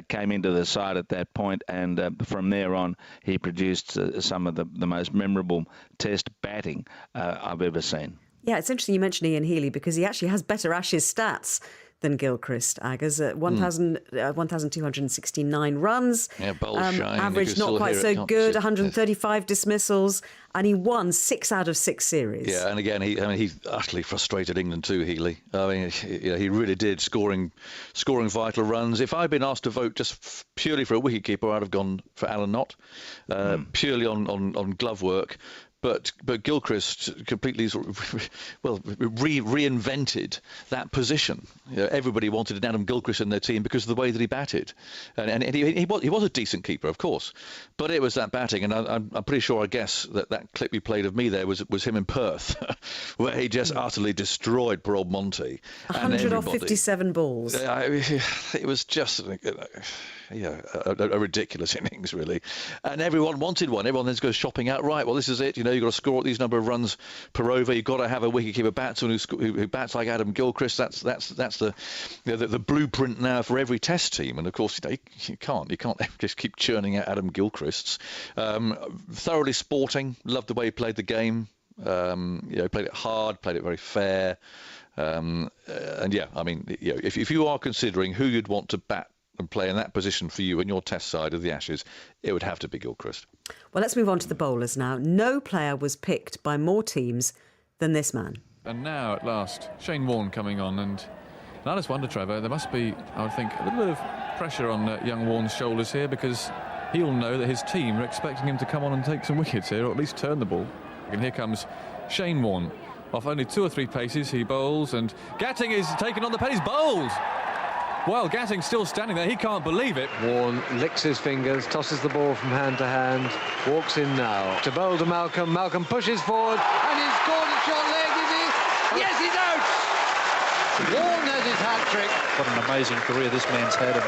came into the side at that point. And from there on, he produced some of the most memorable Test batting I've ever seen. Yeah, it's interesting you mentioned Ian Healy because he actually has better Ashes stats than Gilchrist. Aggers at 1,269 runs. Yeah, bowls shine. Average not quite so good, 135 dismissals, and he won 6 out of 6 series. Yeah, and again, he utterly frustrated England too, Healy. I mean, he really did, scoring vital runs. If I'd been asked to vote just purely for a wicketkeeper, I'd have gone for Alan Knott, purely on glove work. But Gilchrist completely reinvented that position. Everybody wanted an Adam Gilchrist in their team because of the way that he batted, and he was a decent keeper, of course. But it was that batting, and I'm pretty sure I guess that clip you played of me there was him in Perth, where he just utterly destroyed poor old Monty. 100 off 57 balls. It was just a ridiculous innings, really. And everyone wanted one. Everyone then goes shopping out. Right, well, this is it. You've got to score these number of runs per over. You've got to have a wicketkeeper batsman who bats like Adam Gilchrist. That's the blueprint now for every Test team. And of course, you can't just keep churning out Adam Gilchrists. Thoroughly sporting. Loved the way he played the game. Played it hard. Played it very fair. If you are considering who you'd want to bat and play in that position for you in your Test side of the Ashes, it would have to be Gilchrist. Well, let's move on to the bowlers now. No player was picked by more teams than this man. And now, at last, Shane Warne coming on. And I just wonder, Trevor, there must be, I would think, a little bit of pressure on young Warne's shoulders here because he'll know that his team are expecting him to come on and take some wickets here, or at least turn the ball. And here comes Shane Warne. Off only 2 or 3 paces, he bowls, and Gatting is taken on the pen. He's bowled! Well, Gatting's still standing there. He can't believe it. Warne licks his fingers, tosses the ball from hand to hand, walks in now. To bowl to Malcolm. Malcolm pushes forward, and he's scored a short leg, is he? Yes, he's out! Warne has his hat-trick. What an amazing career this man's had, and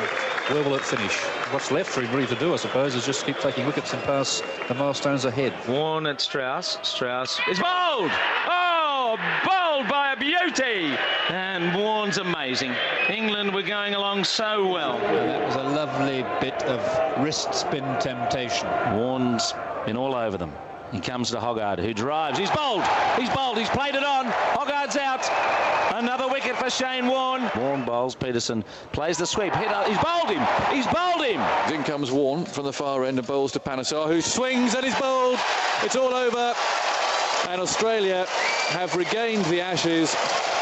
where will it finish? What's left for him really to do, I suppose, is just keep taking wickets and pass the milestones ahead. Warne at Strauss. Strauss is bowled! Oh, bowled by a beauty! And Warne's amazing. England were going along so well. That was a lovely bit of wrist spin temptation. Warne's been all over them. He comes to Hoggard, who drives. He's bowled! He's bowled! He's played it on! Hoggard's out! Another wicket for Shane Warne. Warne bowls. Peterson plays the sweep. He's bowled him! He's bowled him! In comes Warne from the far end and bowls to Panesar, who swings and is bowled. It's all over. And Australia have regained the Ashes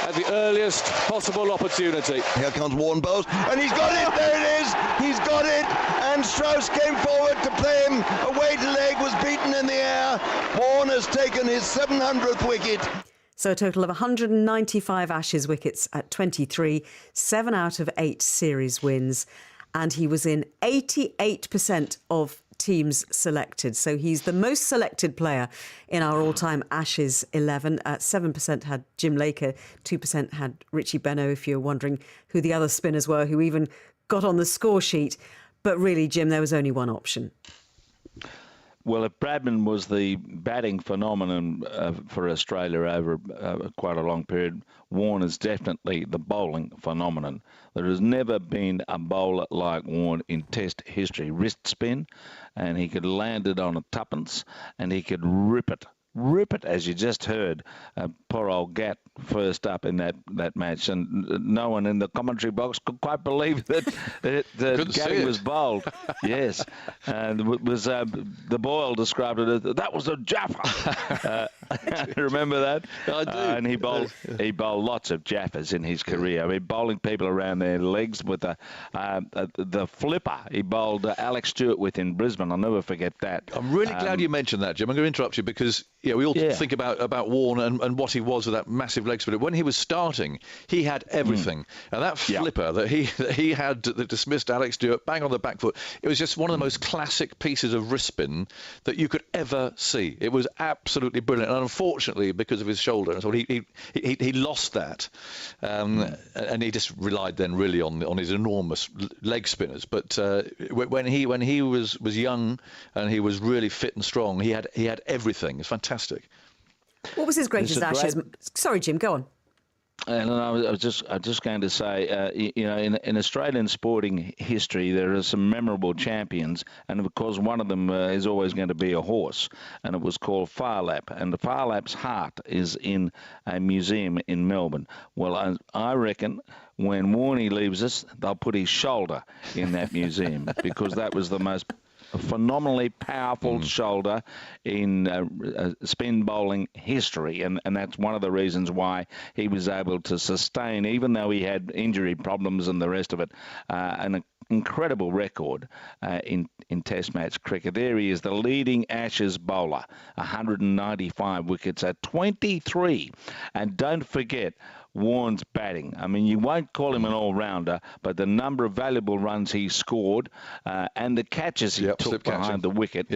at the earliest possible opportunity. Here comes Warne bowls, and he's got it. There it is. He's got it. And Strauss came forward to play him. A weight leg was beaten in the air. Warne has taken his 700th wicket. So a total of 195 Ashes wickets at 23, 7 out of 8 series wins. And he was in 88% of teams selected. So he's the most selected player in our all-time Ashes 11. 7% had Jim Laker, 2% had Richie Benaud, if you're wondering who the other spinners were who even got on the score sheet. But really, Jim, there was only one option. Well, if Bradman was the batting phenomenon for Australia over quite a long period, Warne is definitely the bowling phenomenon. There has never been a bowler like Warne in Test history. Wrist spin, and he could land it on a tuppence, and he could rip it, as you just heard. Poor old Gat first up in that match, and no one in the commentary box could quite believe that Gatting was bowled. Yes, and it was the Boyle described it as that was a jaffa. Remember that? I do. And he bowled lots of jaffers in his career. I mean, bowling people around their legs with the flipper. He bowled Alex Stewart with in Brisbane. I'll never forget that. I'm really glad you mentioned that, Jim. I'm going to interrupt you because we all think about Warne and what he was with that massive leg spinner. When he was starting, he had everything. And that flipper that he had that dismissed Alex Stewart bang on the back foot, it was just one of the most classic pieces of wrist spin that you could ever see. It was absolutely brilliant. And unfortunately, because of his shoulder, so he lost that. And he just relied then really on his enormous leg spinners. But when he was young and he was really fit and strong, he had everything. It's fantastic. What was his greatest Ashes? Sorry, Jim, go on. And I was just going to say, in Australian sporting history, there are some memorable champions, and of course, one of them is always going to be a horse, and it was called Farlap, and the Farlap's heart is in a museum in Melbourne. Well, I reckon when Warnie leaves us, they'll put his shoulder in that museum because that was the most phenomenally powerful shoulder in spin bowling history, and that's one of the reasons why he was able to sustain, even though he had injury problems and the rest of it, an incredible record in Test match cricket. There he is, the leading Ashes bowler, 195 wickets at 23, and don't forget Warne's batting. I mean, you won't call him an all-rounder, but the number of valuable runs he scored and the catches he took behind the wicket.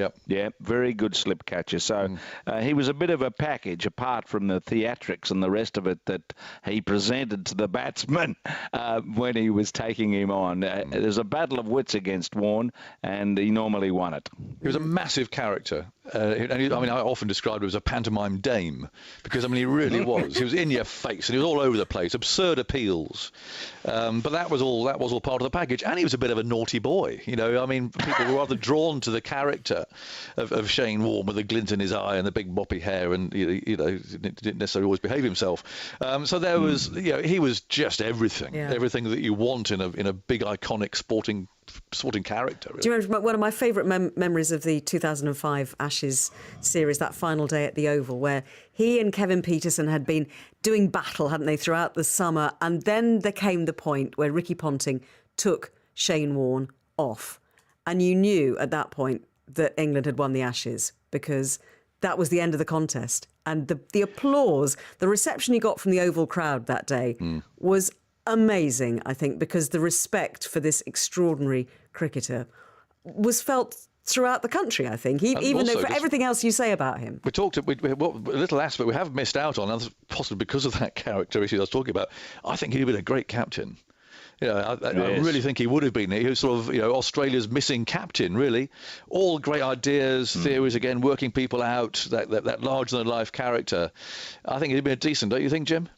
Very good slip catcher. So he was a bit of a package, apart from the theatrics and the rest of it that he presented to the batsman when he was taking him on. There's a battle of wits against Warne, and he normally won it. He was a massive character. I often described him as a pantomime dame because, he really was. He was in your face and he was all over the place, absurd appeals. But that was all part of the package. And he was a bit of a naughty boy. People were rather drawn to the character of Shane Warne with the glint in his eye and the big boppy hair, and didn't necessarily always behave himself. So there was, he was just everything, everything that you want in a big iconic sporting character. Really. Do you remember one of my favourite memories of the 2005 Ashes series, that final day at the Oval, where he and Kevin Peterson had been doing battle, hadn't they, throughout the summer, and then there came the point where Ricky Ponting took Shane Warne off, and you knew at that point that England had won the Ashes because that was the end of the contest, and the applause, the reception he got from the Oval crowd that day was amazing, I think, because the respect for this extraordinary cricketer was felt throughout the country, I think, even though for everything else you say about him. We talked, what little aspect we have missed out on, possibly because of that character issue I was talking about, I think he'd have been a great captain. I really think he would have been. He was sort of, Australia's missing captain, really. All great ideas, theories, again, working people out, that larger-than-life character. I think he'd have been decent, don't you think, Jim?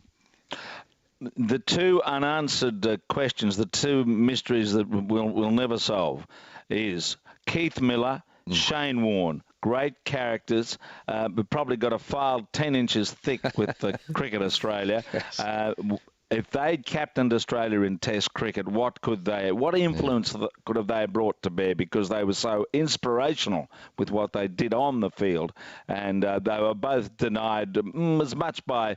The two unanswered questions, the two mysteries that we'll never solve is Keith Miller, Shane Warne. Great characters, but probably got a file 10 inches thick with the Cricket Australia. If they'd captained Australia in Test cricket, what influence could have they brought to bear? Because they were so inspirational with what they did on the field, and they were both denied as much by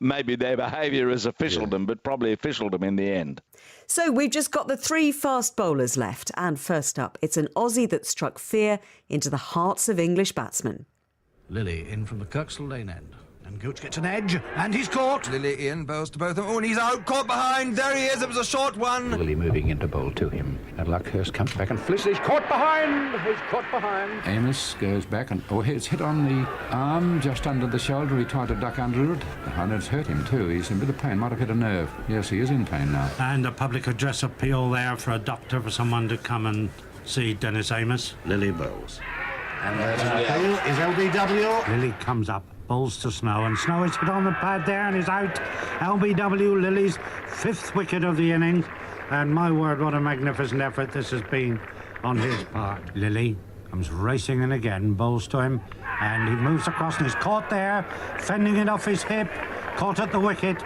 maybe their behaviour as officialdom, but probably officialdom in the end. So we've just got the three fast bowlers left, and first up, it's an Aussie that struck fear into the hearts of English batsmen. Lilly in from the Kirksall Lane end. And Gooch gets an edge, and he's caught. Lilly in, bowls to both of them. Oh, and he's out, caught behind. There he is, it was a short one. Lilly moving into bowl to him. And Luckhurst comes back and flips. He's caught behind. He's caught behind. Amos goes back and it's hit on the arm, just under the shoulder. He tried to duck under it, and it's hurt him too. He's in a bit of pain, might have hit a nerve. Yes, he is in pain now. And a public address appeal there for a doctor, for someone to come and see Dennis Amos. Lilly bowls. And there's an appeal. Is LBW. Lilly comes up. Bowls to Snow, and Snow is hit on the pad there and is out. LBW, Lilly's fifth wicket of the innings, and my word, what a magnificent effort this has been on his part. Lilly comes racing in again, bowls to him, and he moves across and is caught there, fending it off his hip, caught at the wicket.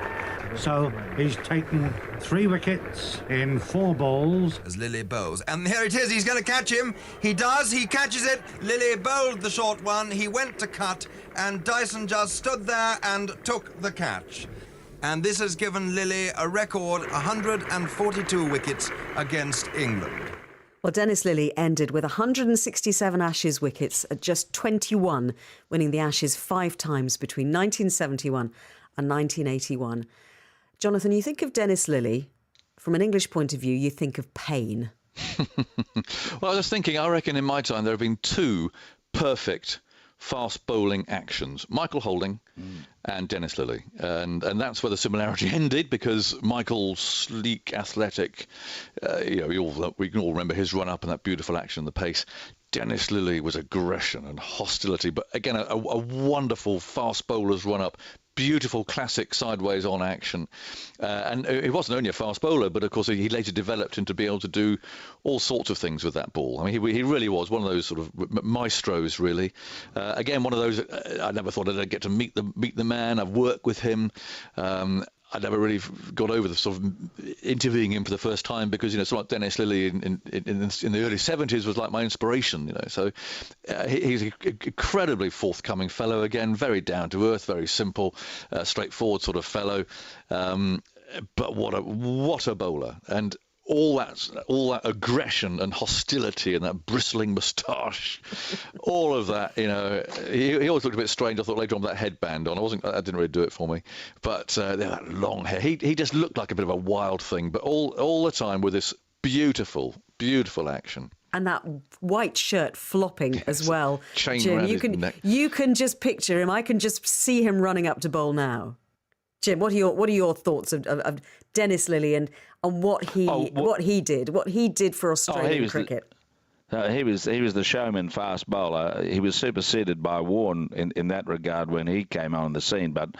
So he's taken 3 wickets in 4 balls. As Lilly bowls. And here it is, he's going to catch him. He does, he catches it. Lilly bowled the short one, he went to cut, and Dyson just stood there and took the catch. And this has given Lilly a record 142 wickets against England. Well, Dennis Lilly ended with 167 Ashes wickets at just 21, winning the Ashes 5 times between 1971 and 1981. Jonathan, you think of Dennis Lilly, from an English point of view, you think of pain. Well, I was thinking, I reckon in my time there have been 2 perfect fast bowling actions: Michael Holding and Dennis Lilly, and that's where the similarity ended, because Michael, sleek, athletic, we can all remember his run up and that beautiful action, the pace. Dennis Lilly was aggression and hostility, but again a wonderful fast bowler's run up. Beautiful classic sideways on action, and he wasn't only a fast bowler, but of course he later developed into be able to do all sorts of things with that ball. I mean, he really was one of those sort of maestros, really. Again, one of those I never thought I'd get to meet the man. I've worked with him. I never really got over the sort of interviewing him for the first time, because someone like Dennis Lilly in the early 70s was like my inspiration. So he's an incredibly forthcoming fellow. Again, very down to earth, very simple, straightforward sort of fellow. But what a bowler! And all that aggression and hostility and that bristling moustache, all of that, he always looked a bit strange. I thought later on with that headband on, that didn't really do it for me. But that long hair, he just looked like a bit of a wild thing, but all the time with this beautiful, beautiful action. And that white shirt flopping as well. Chain Jim, around his neck. you can just picture him. I can just see him running up to bowl now. Jim, what are your thoughts of Dennis Lilly and what he did for Australian cricket? He was the showman fast bowler. He was superseded by Warne in that regard when he came on the scene. But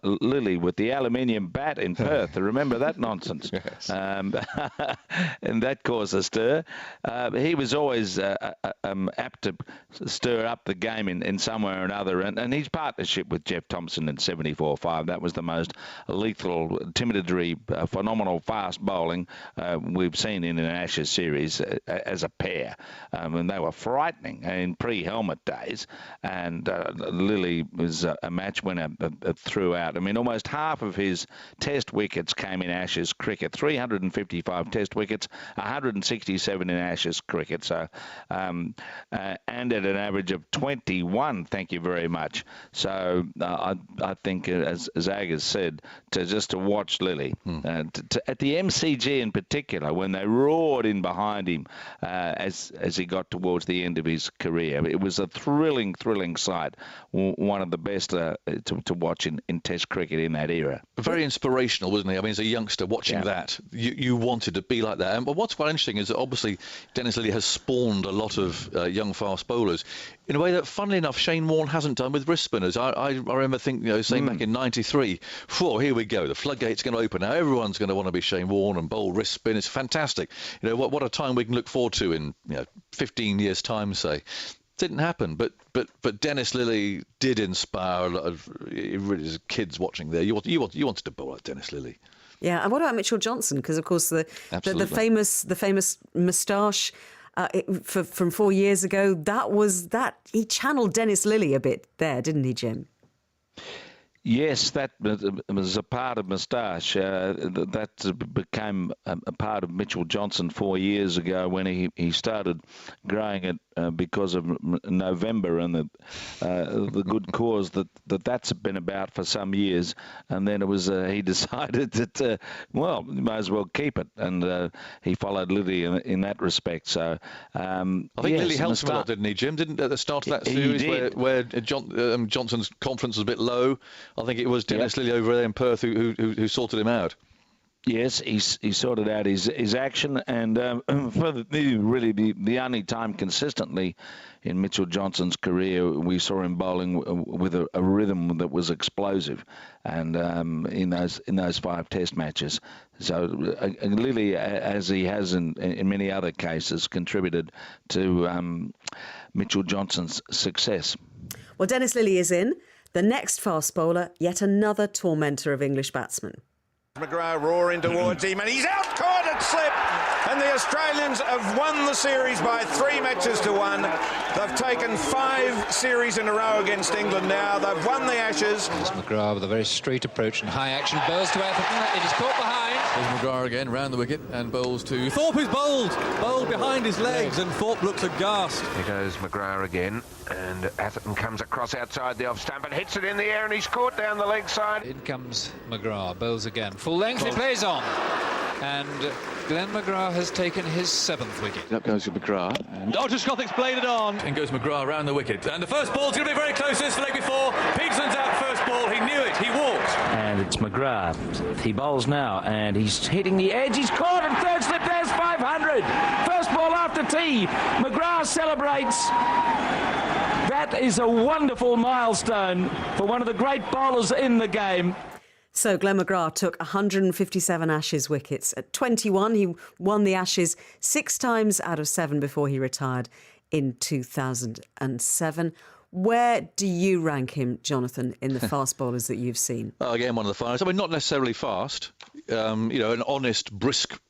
Lilly with the aluminium bat in Perth, remember that nonsense? Yes. And that caused a stir. He was always apt to stir up the game in some way or another. And his partnership with Jeff Thomson in 74-5, that was the most lethal, intimidatory, phenomenal fast bowling we've seen in an Ashes series as a pair. And they were frightening in pre-helmet days, and Lilly was a match winner throughout. I mean, almost half of his test wickets came in Ashes cricket, 355 test wickets, 167 in Ashes cricket, so and at an average of 21, thank you very much. So I think, as Ag has said, to watch Lilly, at the MCG in particular, when they roared in behind him as he got towards the end of his career. It was a thrilling sight. One of the best to watch in Test cricket in that era. Very inspirational, wasn't he? I mean, as a youngster watching that, you wanted to be like that. And what's quite interesting is that obviously Dennis Lilly has spawned a lot of young fast bowlers in a way that, funnily enough, Shane Warne hasn't done with wrist spinners. I remember thinking, saying back in '93, whoa, here we go, the floodgate's going to open now. Everyone's going to want to be Shane Warne and bowl wrist spin. It's fantastic. What a time we can look forward to in 15 years' time, say. Didn't happen, but Dennis Lilly did inspire a lot of really kids watching there. You wanted to bowl like Dennis Lilly. Yeah, and what about Mitchell Johnson? Because of course the famous moustache from 4 years ago, that he channeled Dennis Lilly a bit there, didn't he, Jim? Yes, that was a part of moustache. That became a part of Mitchell Johnson 4 years ago when he started growing it because of November and the good cause that's been about for some years. And then it was he decided that you might as well keep it, and he followed Lilly in that respect. So I think Lilly helped him a lot, didn't he, Jim? Didn't at the start of that series where Johnson's confidence was a bit low? I think it was Dennis Lilly over there in Perth who sorted him out. Yes, he sorted out his action, and for the only time consistently in Mitchell Johnson's career we saw him bowling with a rhythm that was explosive, and in those 5 Test matches. So Lilly, as he has in many other cases, contributed to Mitchell Johnson's success. Well, Dennis Lilly is in. The next fast bowler, yet another tormentor of English batsmen. McGrath roaring towards him, and he's out caught at slip, and the Australians have won the series by 3 matches to 1. They've taken 5 series in a row against England now. They've won the Ashes. There's McGrath with a very straight approach and high action. Bowls to Atherton. It is caught behind. There's McGrath again, round the wicket, and bowls to Thorpe, who's bowled. Bowled behind his legs, and Thorpe looks aghast. Here goes McGrath again, and Atherton comes across outside the off stump and hits it in the air, and he's caught down the leg side. In comes McGrath. Bowls again. Full length. He plays on. And Glenn McGrath has taken his 7th wicket. Up goes McGrath. And Scothic's played it on. In goes McGrath round the wicket. And the first ball's going to be very close. This leg before. Peterson's out first ball. He knew it. He walked. And it's McGrath. He bowls now, and he's hitting the edge. He's caught, and third slip. There's 500. First ball after tea. McGrath celebrates. That is a wonderful milestone for one of the great bowlers in the game. So Glenn McGrath took 157 Ashes wickets. At 21, he won the Ashes 6 times out of 7 before he retired in 2007. Where do you rank him, Jonathan, in the fast bowlers that you've seen? Again, one of the finest. I mean, not necessarily fast. An honest, brisk,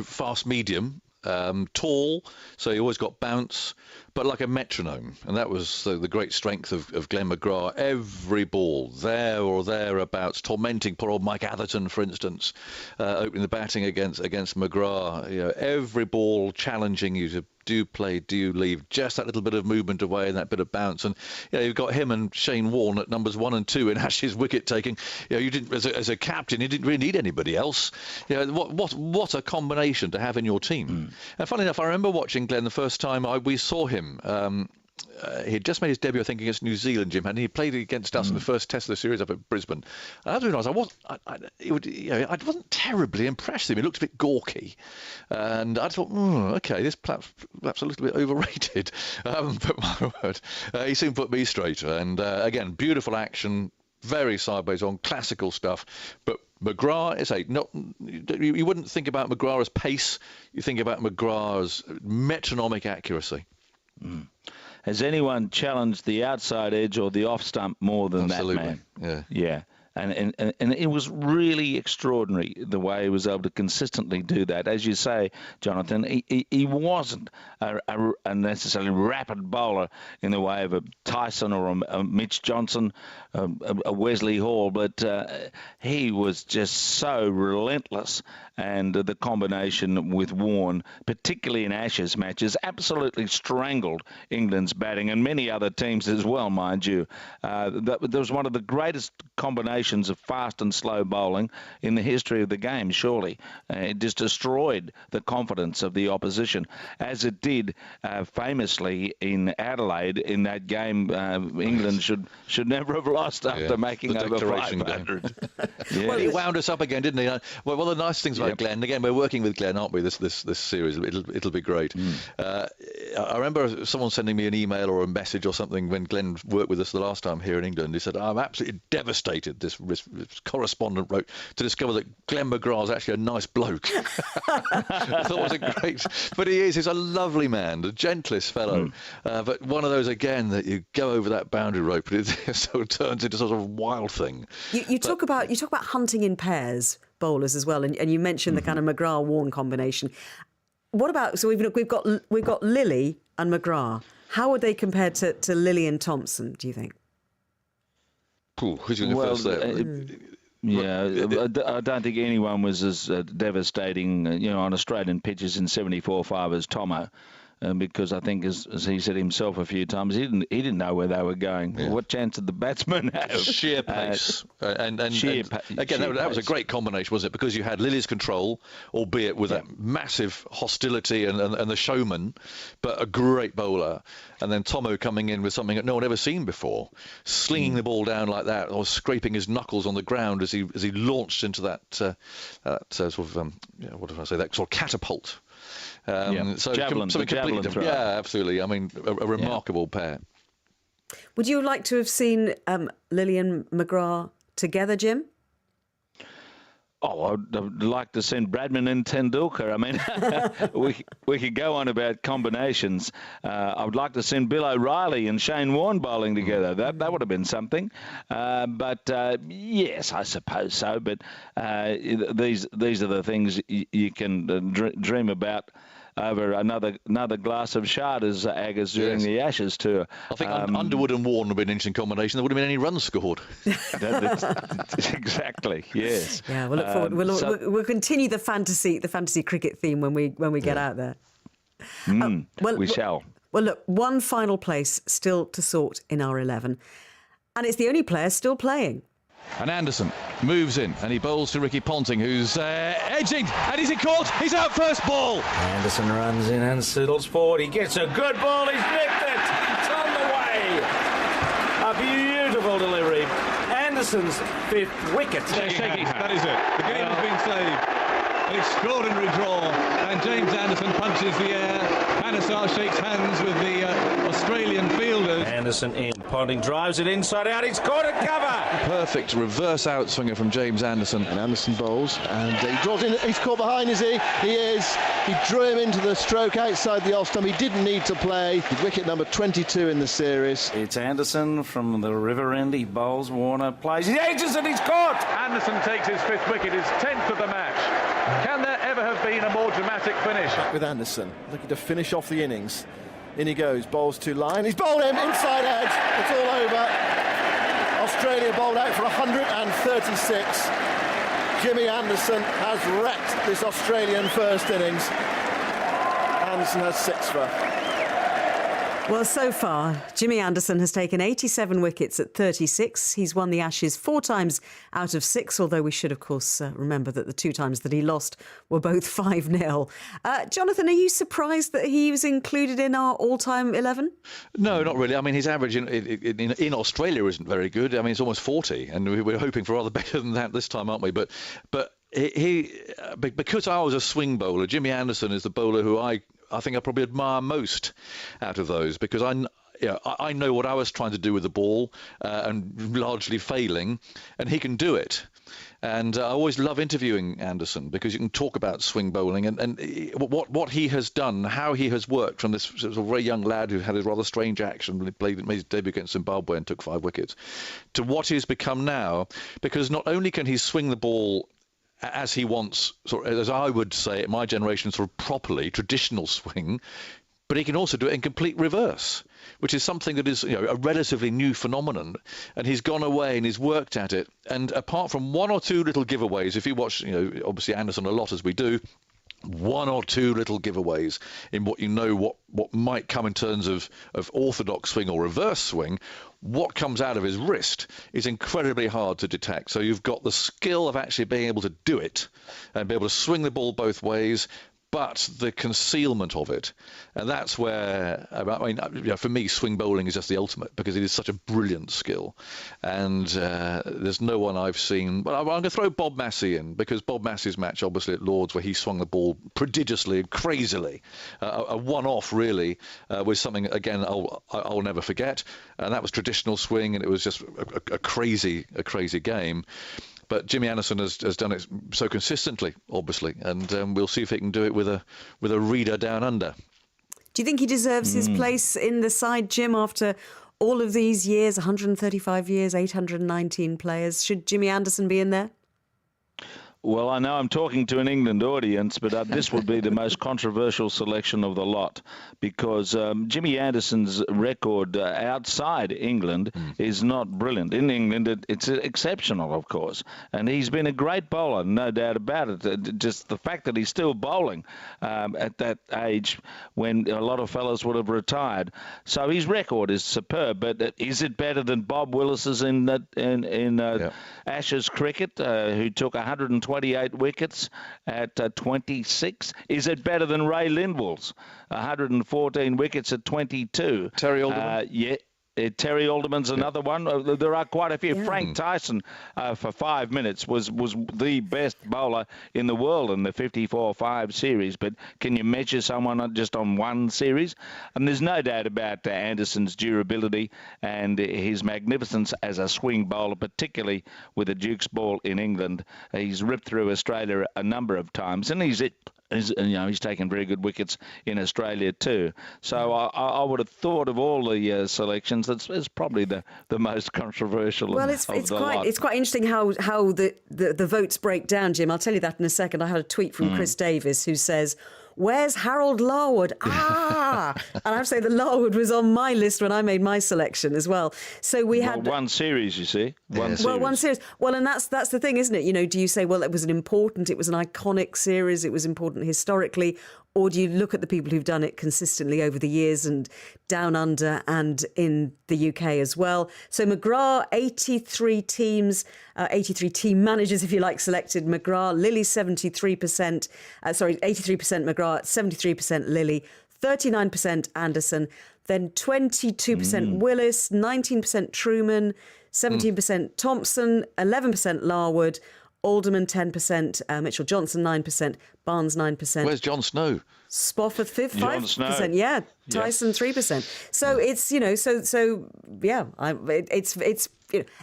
fast medium. Tall, so he always got bounce, but like a metronome. And that was the great strength of Glenn McGrath. Every ball, there or thereabouts, tormenting poor old Mike Atherton, for instance, opening the batting against McGrath. Every ball challenging you to do play, do leave, just that little bit of movement away and that bit of bounce. And you've got him and Shane Warne at numbers 1 and 2 in Ashes wicket taking. You didn't, as a captain, you didn't really need anybody else. What a combination to have in your team. And funny enough, I remember watching Glenn the first time we saw him. He'd just made his debut, I think, against New Zealand, Jim, and he played against us in the first test of the series up at Brisbane. And I didn't realise I wasn't terribly impressed with him. He looked a bit gawky, and I thought, okay, this perhaps a little bit overrated. But my word, he soon put me straight. And again, beautiful action, very sideways on, classical stuff. But McGrath is you wouldn't think about McGrath as pace. You think about McGrath as metronomic accuracy. Has anyone challenged the outside edge or the off stump more than Absolutely. that man? Yeah. And it was really extraordinary the way he was able to consistently do that. As you say, Jonathan, he wasn't a necessarily rapid bowler in the way of a Tyson or a Mitch Johnson, a Wesley Hall, but he was just so relentless. And the combination with Warne, particularly in Ashes matches, absolutely strangled England's batting and many other teams as well, mind you. That was one of the greatest combinations of fast and slow bowling in the history of the game, surely. It just destroyed the confidence of the opposition, as it did famously in Adelaide in that game. England should never have lost after making over 500. Well, he wound us up again, didn't he? Well, one of the nice things about Glenn, again, we're working with Glenn, aren't we, this series? It'll be great. I remember someone sending me an email or a message or something when Glenn worked with us the last time here in England. He said, I'm absolutely devastated, this correspondent wrote, to discover that Glenn McGrath is actually a nice bloke. I thought it was a great... But he's a lovely man, the gentlest fellow. But one of those, again, that you go over that boundary rope, but it sort of turns into sort of a wild thing. You talk about hunting in pairs, bowlers as well, and you mentioned the kind of McGrath-Warne combination. What about, so we've got Lilly and McGrath. How would they compare to Lilly and Thompson, do you think? Who's going to go first there? I don't think anyone was as devastating, on Australian pitches in 74-5 as Tomo. Because I think, as he said himself a few times, he didn't know where they were going. Yeah. What chance did the batsman have? Sheer pace. Again, that was a great combination, wasn't it? Because you had Lilly's control, albeit with that massive hostility and the showman, but a great bowler. And then Tomo coming in with something that no one ever seen before, slinging the ball down like that, or scraping his knuckles on the ground as he launched into that sort of what did I say? That sort of catapult. So javelin throw. Yeah, absolutely. I mean, a remarkable pair. Would you like to have seen Lilly and McGrath together, Jim? Oh, I'd like to send Bradman and Tendulkar. I mean, we could go on about combinations. I would like to send Bill O'Reilly and Shane Warne bowling together. That would have been something. But yes, I suppose so. But these are the things you can dream about over another glass of Sharders, Aggers, during the Ashes tour. I think Underwood and Warne would have been an interesting combination. There wouldn't have been any runs scored. Exactly. Yes. Yeah, we'll look forward. We'll continue the fantasy cricket theme when we get out there. We shall. Well, look, one final place still to sort in our 11, and it's the only player still playing. And Anderson moves in and he bowls to Ricky Ponting, who's edging, and is he caught? He's out first ball. Anderson runs in and settles forward. He gets a good ball. He's nicked it. It's on the way. A beautiful delivery. Anderson's 5th wicket. That is it. The game has been saved. An extraordinary draw, and James Anderson punches the air. Panesar shakes hands with the Australian fielders. Anderson in. Ponting drives it inside out. He's caught it cover. Perfect reverse outswinger from James Anderson. And Anderson bowls, and he draws in. He's caught behind, is he? He is. He drew him into the stroke outside the off stump. He didn't need to play. Wicket number 22 in the series. It's Anderson from the river end. He bowls. Warner plays. He edges and he's caught. Anderson takes his 5th wicket, his 10th of the match. Can there ever have been a more dramatic finish? With Anderson looking to finish off the innings. In he goes, bowls to line. He's bowled him inside edge. It's all over. Australia bowled out for 136. Jimmy Anderson has wrecked this Australian first innings. Anderson has 6 for. Well, so far, Jimmy Anderson has taken 87 wickets at 36. He's won the Ashes 4 times out of 6, although we should, of course, remember that the 2 times that he lost were both 5-0. Jonathan, are you surprised that he was included in our all-time 11? No, not really. I mean, his average in Australia isn't very good. I mean, it's almost 40, and we're hoping for rather better than that this time, aren't we? But because I was a swing bowler, Jimmy Anderson is the bowler who I think I probably admire most out of those, because I know what I was trying to do with the ball and largely failing, and he can do it. And I always love interviewing Anderson because you can talk about swing bowling and what he has done, how he has worked from this sort of very young lad who had a rather strange action, made his debut against Zimbabwe and took 5 wickets, to what he's become now. Because not only can he swing the ball as he wants, sort of, as I would say, my generation, sort of properly traditional swing, but he can also do it in complete reverse, which is something that is a relatively new phenomenon. And he's gone away and he's worked at it. And apart from 1 or 2 little giveaways, if you watch, obviously Anderson a lot as we do, 1 or 2 little giveaways in what might come in terms of orthodox swing or reverse swing, what comes out of his wrist is incredibly hard to detect. So you've got the skill of actually being able to do it and be able to swing the ball both ways, but the concealment of it. And that's where, for me, swing bowling is just the ultimate, because it is such a brilliant skill. And there's no one I've seen. Well, I'm going to throw Bob Massey in, because Bob Massey's match, obviously, at Lord's, where he swung the ball prodigiously and crazily, a one-off, really, was something, again, I'll never forget. And that was traditional swing, and it was just a crazy game. But Jimmy Anderson has done it so consistently, obviously, and we'll see if he can do it with a reader down under. Do you think he deserves his place in the side, Jim, after all of these years, 135 years, 819 players? Should Jimmy Anderson be in there? Well, I know I'm talking to an England audience, but this would be the most controversial selection of the lot, because Jimmy Anderson's record outside England is not brilliant. In England, it's exceptional, of course, and he's been a great bowler, no doubt about it. Just the fact that he's still bowling at that age when a lot of fellas would have retired. So his record is superb, but is it better than Bob Willis's in Ashes cricket, who took 128 wickets at 26? Is it better than Ray Lindwall's 114 wickets at 22? Terry Alderman? Terry Alderman's another one. There are quite a few. Yeah. Frank Tyson, for 5 minutes, was the best bowler in the world in the 54-5 series. But can you measure someone just on one series? And there's no doubt about Anderson's durability and his magnificence as a swing bowler, particularly with the Duke's ball in England. He's ripped through Australia a number of times, and he's taken very good wickets in Australia too. So I would have thought of all the selections, it's probably the most controversial. Well, it's quite interesting how the votes break down, Jim. I'll tell you that in a second. I had a tweet from Chris Davis who says, "Where's Harold Larwood?" And I have to say that Larwood was on my list when I made my selection as well. So we had one series, you see. One series. Well, and that's the thing, isn't it? Do you say, well, it was an iconic series, it was important historically, or do you look at the people who've done it consistently over the years and down under and in the UK as well? So McGrath, 83 teams, 83 team managers, if you like, selected McGrath. Lilly, 83% McGrath, 73% Lilly, 39% Anderson, then 22% Willis, 19% Truman, 17% Thompson, 11% Larwood, Alderman 10%, Mitchell Johnson 9%, Barnes 9%. Where's John Snow? Spofford 5%, yeah. Tyson 3%. So it's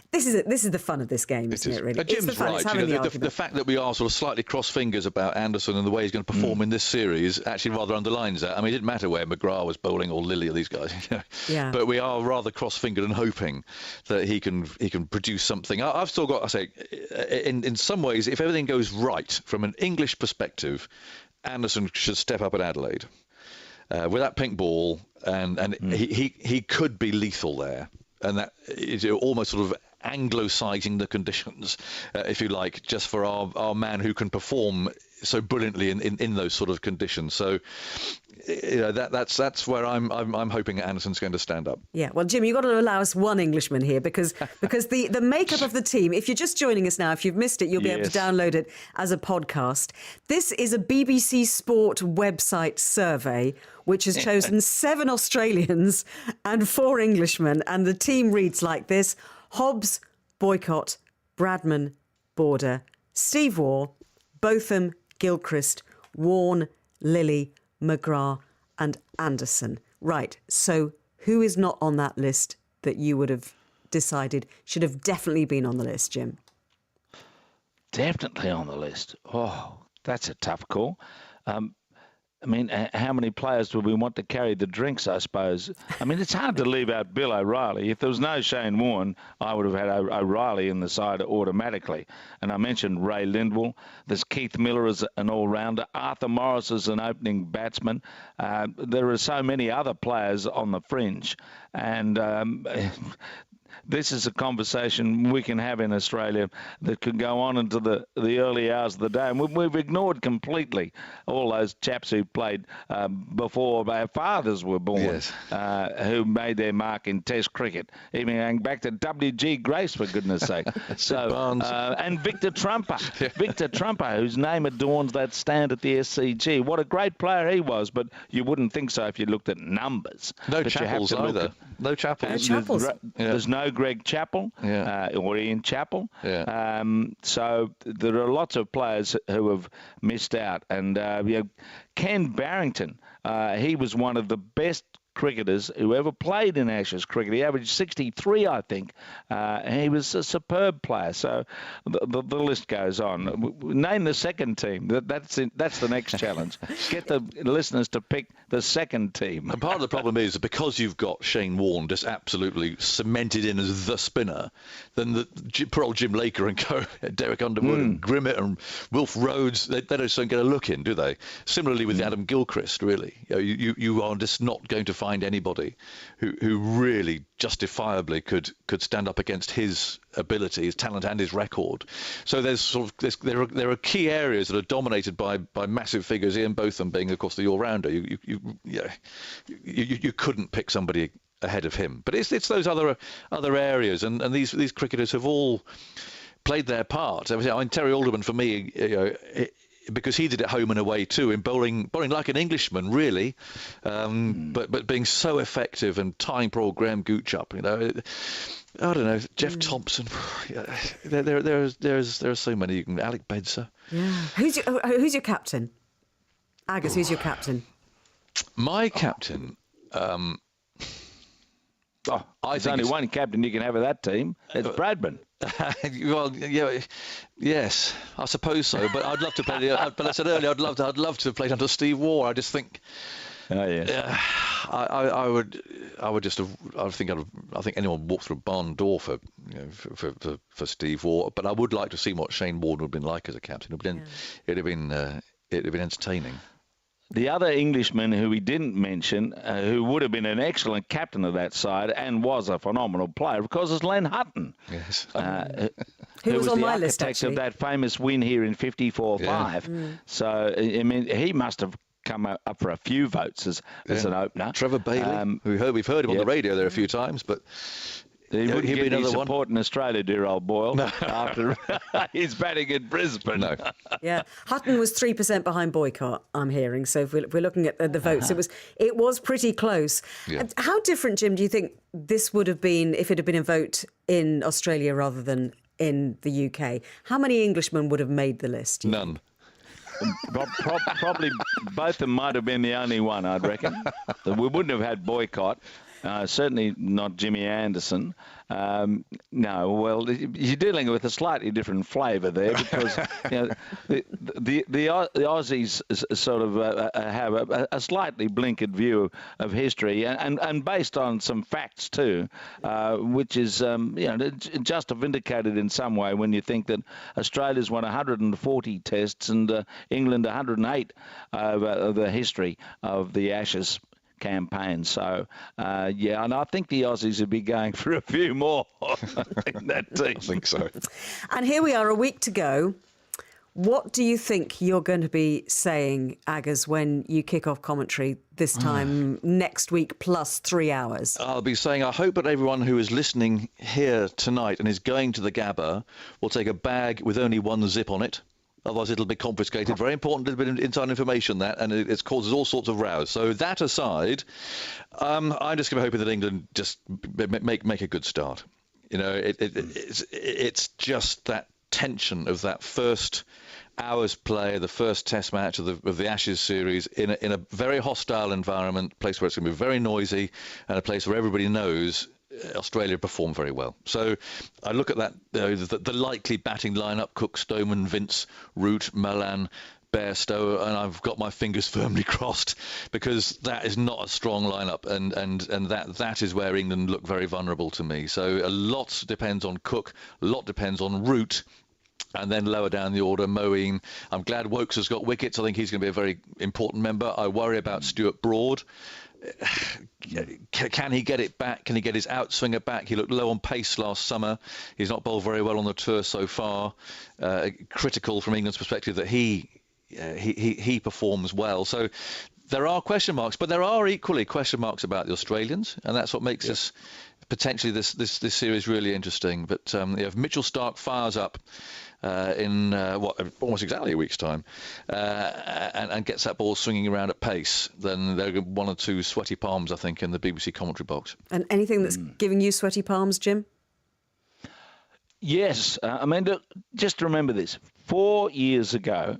this is the fun of this game, isn't it? Really, Jim's right. The fact that we are sort of slightly cross fingers about Anderson and the way he's going to perform in this series actually rather underlines that. I mean, it didn't matter where McGrath was bowling or Lilly or these guys, Yeah. But we are rather cross-fingered and hoping that he can produce something. I've still got, I say, in some ways, if everything goes right from an English perspective, Anderson should step up at Adelaide with that pink ball, and he could be lethal there, and that is almost sort of Anglo-sizing the conditions, if you like, just for our man who can perform so brilliantly in those sort of conditions. So that's where I'm hoping Anderson's going to stand up. Yeah, well, Jim, you've got to allow us one Englishman here because the makeup of the team, if you're just joining us now, if you've missed it, you'll be able to download it as a podcast. This is a BBC Sport website survey which has chosen 7 Australians and 4 Englishmen, and the team reads like this: Hobbs, Boycott, Bradman, Border, Steve Waugh, Botham, Gilchrist, Warne, Lilly, McGrath and Anderson. Right, so who is not on that list that you would have decided should have definitely been on the list, Jim? Definitely on the list. Oh, that's a tough call. I mean, how many players do we want to carry the drinks, I suppose? I mean, it's hard to leave out Bill O'Reilly. If there was no Shane Warne, I would have had O'Reilly in the side automatically. And I mentioned Ray Lindwall. There's Keith Miller as an all-rounder. Arthur Morris as an opening batsman. There are so many other players on the fringe. And this is a conversation we can have in Australia that could go on into the early hours of the day. And we've ignored completely all those chaps who played before our fathers were born, who made their mark in Test cricket, even going back to W.G. Grace, for goodness sake. And Victor Trumper. Victor Trumper, whose name adorns that stand at the SCG. What a great player he was, but you wouldn't think so if you looked at numbers. No Chappells either. No Chappells. There's no Greg Chappell or Ian Chappell. So there are lots of players who have missed out. And Ken Barrington, he was one of the best cricketers who ever played in Ashes cricket. He averaged 63, I think. He was a superb player. So the list goes on. Name the second team. That's the next challenge. Get the listeners to pick the second team. And part of the problem is that because you've got Shane Warne just absolutely cemented in as the spinner, then the poor old Jim Laker and co, Derek Underwood and Grimmett and Wilf Rhodes, they just don't get a look in, do they? Similarly with Adam Gilchrist, really. You are just not going to find anybody who really justifiably could stand up against his ability, his talent and his record. So there are key areas that are dominated by massive figures, Ian Botham being of course the all-rounder. You couldn't pick somebody ahead of him. But it's those other areas, and these cricketers have all played their part. I mean, Terry Alderman for me, because he did it home and away too, in bowling like an Englishman, really, but being so effective and tying poor Graham Gooch up. You know, I don't know, Jeff Thompson. There are so many. Alec Bedser. Yeah. Who's your captain? Agus, who's your captain? My captain. There's only one captain you can have of that team. It's Bradman. Well, yeah, yes, I suppose so. But I'd love to play. But I said earlier, I'd love to have played under Steve Waugh. I just think. Oh yeah. I think anyone walked through a barn door for Steve Waugh. But I would like to see what Shane Warne would have been like as a captain. It'd have been entertaining. The other Englishman who we didn't mention, who would have been an excellent captain of that side and was a phenomenal player, of course, is Len Hutton. Yes. Who was on the my list, architect actually. of that famous win here in 54-5. Yeah. So, I mean, he must have come up for a few votes as an opener. Trevor Bailey. We've heard him on the radio there a few times, but he wouldn't he'd be get any another support in Australia, dear old Boyle, after his batting in Brisbane. No. Yeah, Hutton was 3% behind Boycott, I'm hearing. So if we're looking at the votes, it was pretty close. Yeah. How different, Jim, do you think this would have been if it had been a vote in Australia rather than in the UK? How many Englishmen would have made the list? None. Probably both of them might have been the only one, I'd reckon. We wouldn't have had Boycott. Certainly not Jimmy Anderson. No, well, you're dealing with a slightly different flavour there because the Aussies sort of have a slightly blinkered view of history and based on some facts too, which is just vindicated in some way when you think that Australia's won 140 tests and England 108 over the history of the Ashes campaign. So, and I think the Aussies would be going for a few more in that team. I think so. And here we are, a week to go. What do you think you're going to be saying, Agus, when you kick off commentary this time next week plus 3 hours? I'll be saying, I hope that everyone who is listening here tonight and is going to the Gabba will take a bag with only one zip on it. Otherwise, it'll be confiscated. Very important little bit of inside information, that, and it causes all sorts of rows. So that aside, I'm just going to be hoping that England just make a good start. You know, it's just that tension of that first hour's play, the first Test match of the Ashes series in a very hostile environment, place where it's going to be very noisy, and a place where everybody knows Australia performed very well. So I look at that, the likely batting lineup: Cook, Stoneman, Vince, Root, Malan, Bairstow, and I've got my fingers firmly crossed because that is not a strong lineup, and that is where England look very vulnerable to me. So a lot depends on Cook, a lot depends on Root. And then lower down the order, Moeen. I'm glad Wokes has got wickets. I think he's going to be a very important member. I worry about Stuart Broad. Can he get it back? Can he get his outswinger back? He looked low on pace last summer. He's not bowled very well on the tour so far. Critical from England's perspective that he performs well. So there are question marks, but there are equally question marks about the Australians, and that's what makes us potentially this series really interesting. But if Mitchell Starc fires up in almost exactly a week's time, and gets that ball swinging around at pace, then there are one or two sweaty palms, I think, in the BBC commentary box. And anything that's giving you sweaty palms, Jim? Yes, I mean, just remember this: 4 years ago,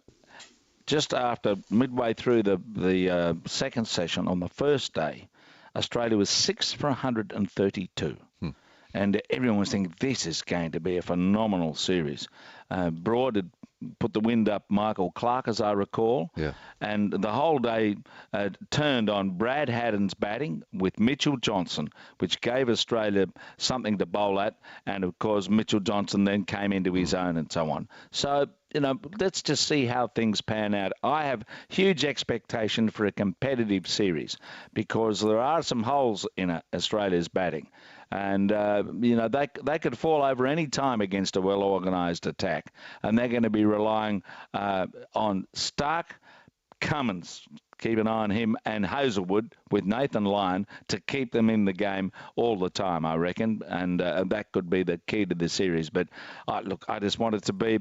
just after midway through the second session on the first day, Australia was 6 for 132. And everyone was thinking, this is going to be a phenomenal series. Broad had put the wind up Michael Clarke, as I recall. Yeah. And the whole day turned on Brad Haddin's batting with Mitchell Johnson, which gave Australia something to bowl at. And, of course, Mitchell Johnson then came into his own and so on. So, let's just see how things pan out. I have huge expectation for a competitive series because there are some holes in Australia's batting. And, they could fall over any time against a well-organised attack. And they're going to be relying on Starc, Cummins, keep an eye on him, and Hazelwood with Nathan Lyon to keep them in the game all the time, I reckon. And that could be the key to the series. But, look, I just want it to be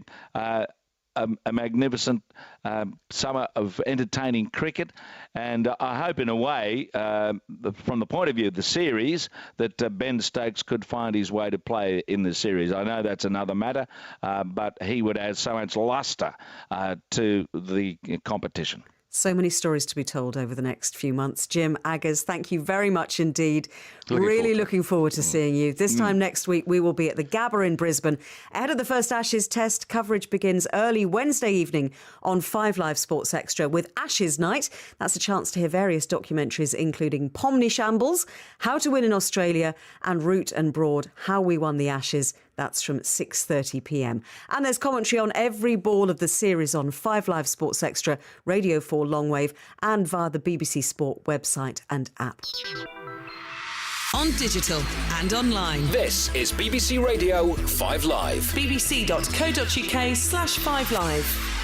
a a magnificent summer of entertaining cricket, and I hope in a way, from the point of view of the series, that Ben Stokes could find his way to play in the series. I know that's another matter, but he would add so much lustre to the competition. So many stories to be told over the next few months. Jim Aggers, thank you very much indeed. Looking forward to seeing you. This time next week, we will be at the Gabba in Brisbane. Ahead of the first Ashes Test, coverage begins early Wednesday evening on 5 Live Sports Extra with Ashes Night. That's a chance to hear various documentaries, including Pomni Shambles, How to Win in Australia, and Root and Broad, How We Won the Ashes. That's from 6:30 p.m. And there's commentary on every ball of the series on 5 Live Sports Extra, Radio 4 Longwave, and via the BBC Sport website and app. On digital and online. This is BBC Radio 5 Live. bbc.co.uk/5live.